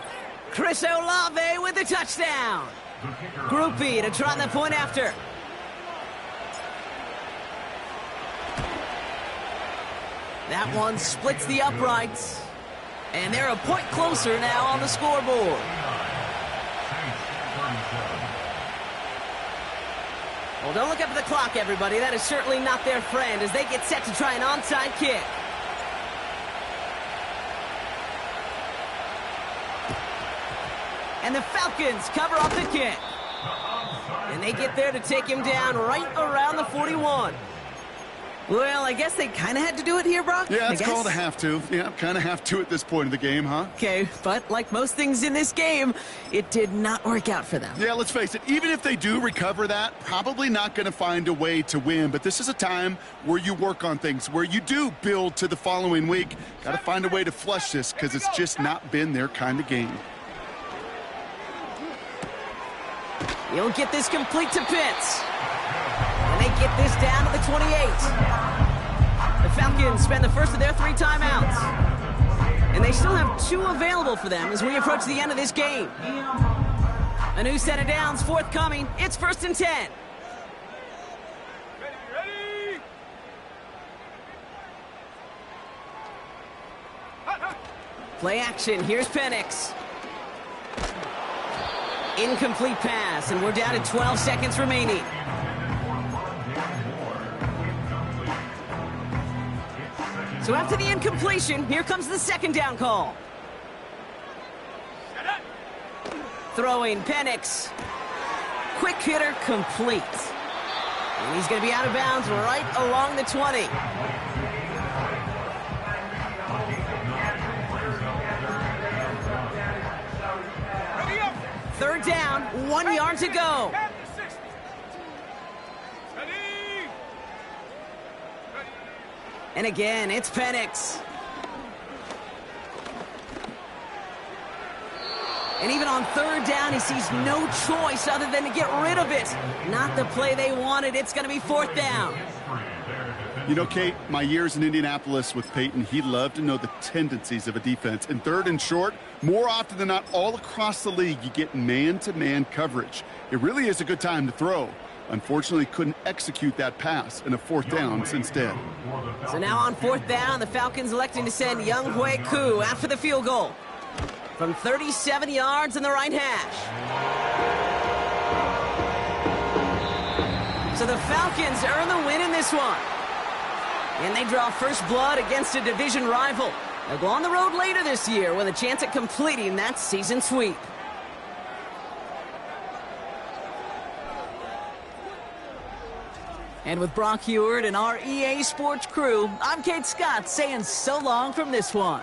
Chris Olave with the touchdown. Groupie to try the point after. That one splits the uprights. And they're a point closer now on the scoreboard. Well, don't look up at the clock, everybody. That is certainly not their friend as they get set to try an onside kick. And the Falcons cover off the kick. And they get there to take him down right around the 41. Well, I guess they kind of had to do it here, Brock. Yeah, it's called a have to. Yeah, kind of have to at this point in the game, huh? Okay, but like most things in this game, it did not work out for them. Yeah, let's face it, even if they do recover that, probably not going to find a way to win. But this is a time where you work on things, where you do build to the following week. Got to find a way to flush this because it's just not been their kind of game. He'll get this complete to Pitts. And they get this down to the 28. The Falcons spend the first of their 3 timeouts. And they still have 2 available for them as we approach the end of this game. A new set of downs forthcoming. It's 1st and 10. Ready? Play action. Here's Penix. Incomplete pass, and we're down to 12 seconds remaining. So after the incompletion, here comes the 2nd down call. Throwing Penix. Quick hitter complete. And he's going to be out of bounds right along the 20. Third down, 1 yard to go. And again, it's Penix. And even on 3rd down, he sees no choice other than to get rid of it. Not the play they wanted. It's going to be 4th down. You know, Kate, my years in Indianapolis with Peyton, he loved to know the tendencies of a defense. In 3rd and short, more often than not, all across the league, you get man-to-man coverage. It really is a good time to throw. Unfortunately, couldn't execute that pass in a 4th down instead. So now on 4th down, the Falcons electing to send S1 Wk4 after the field goal from 37 yards in the right hash. So the Falcons earn the win in this one. And they draw first blood against a division rival. They'll go on the road later this year with a chance at completing that season sweep. And with Brock Heward and our EA Sports crew, I'm Kate Scott saying so long from this one.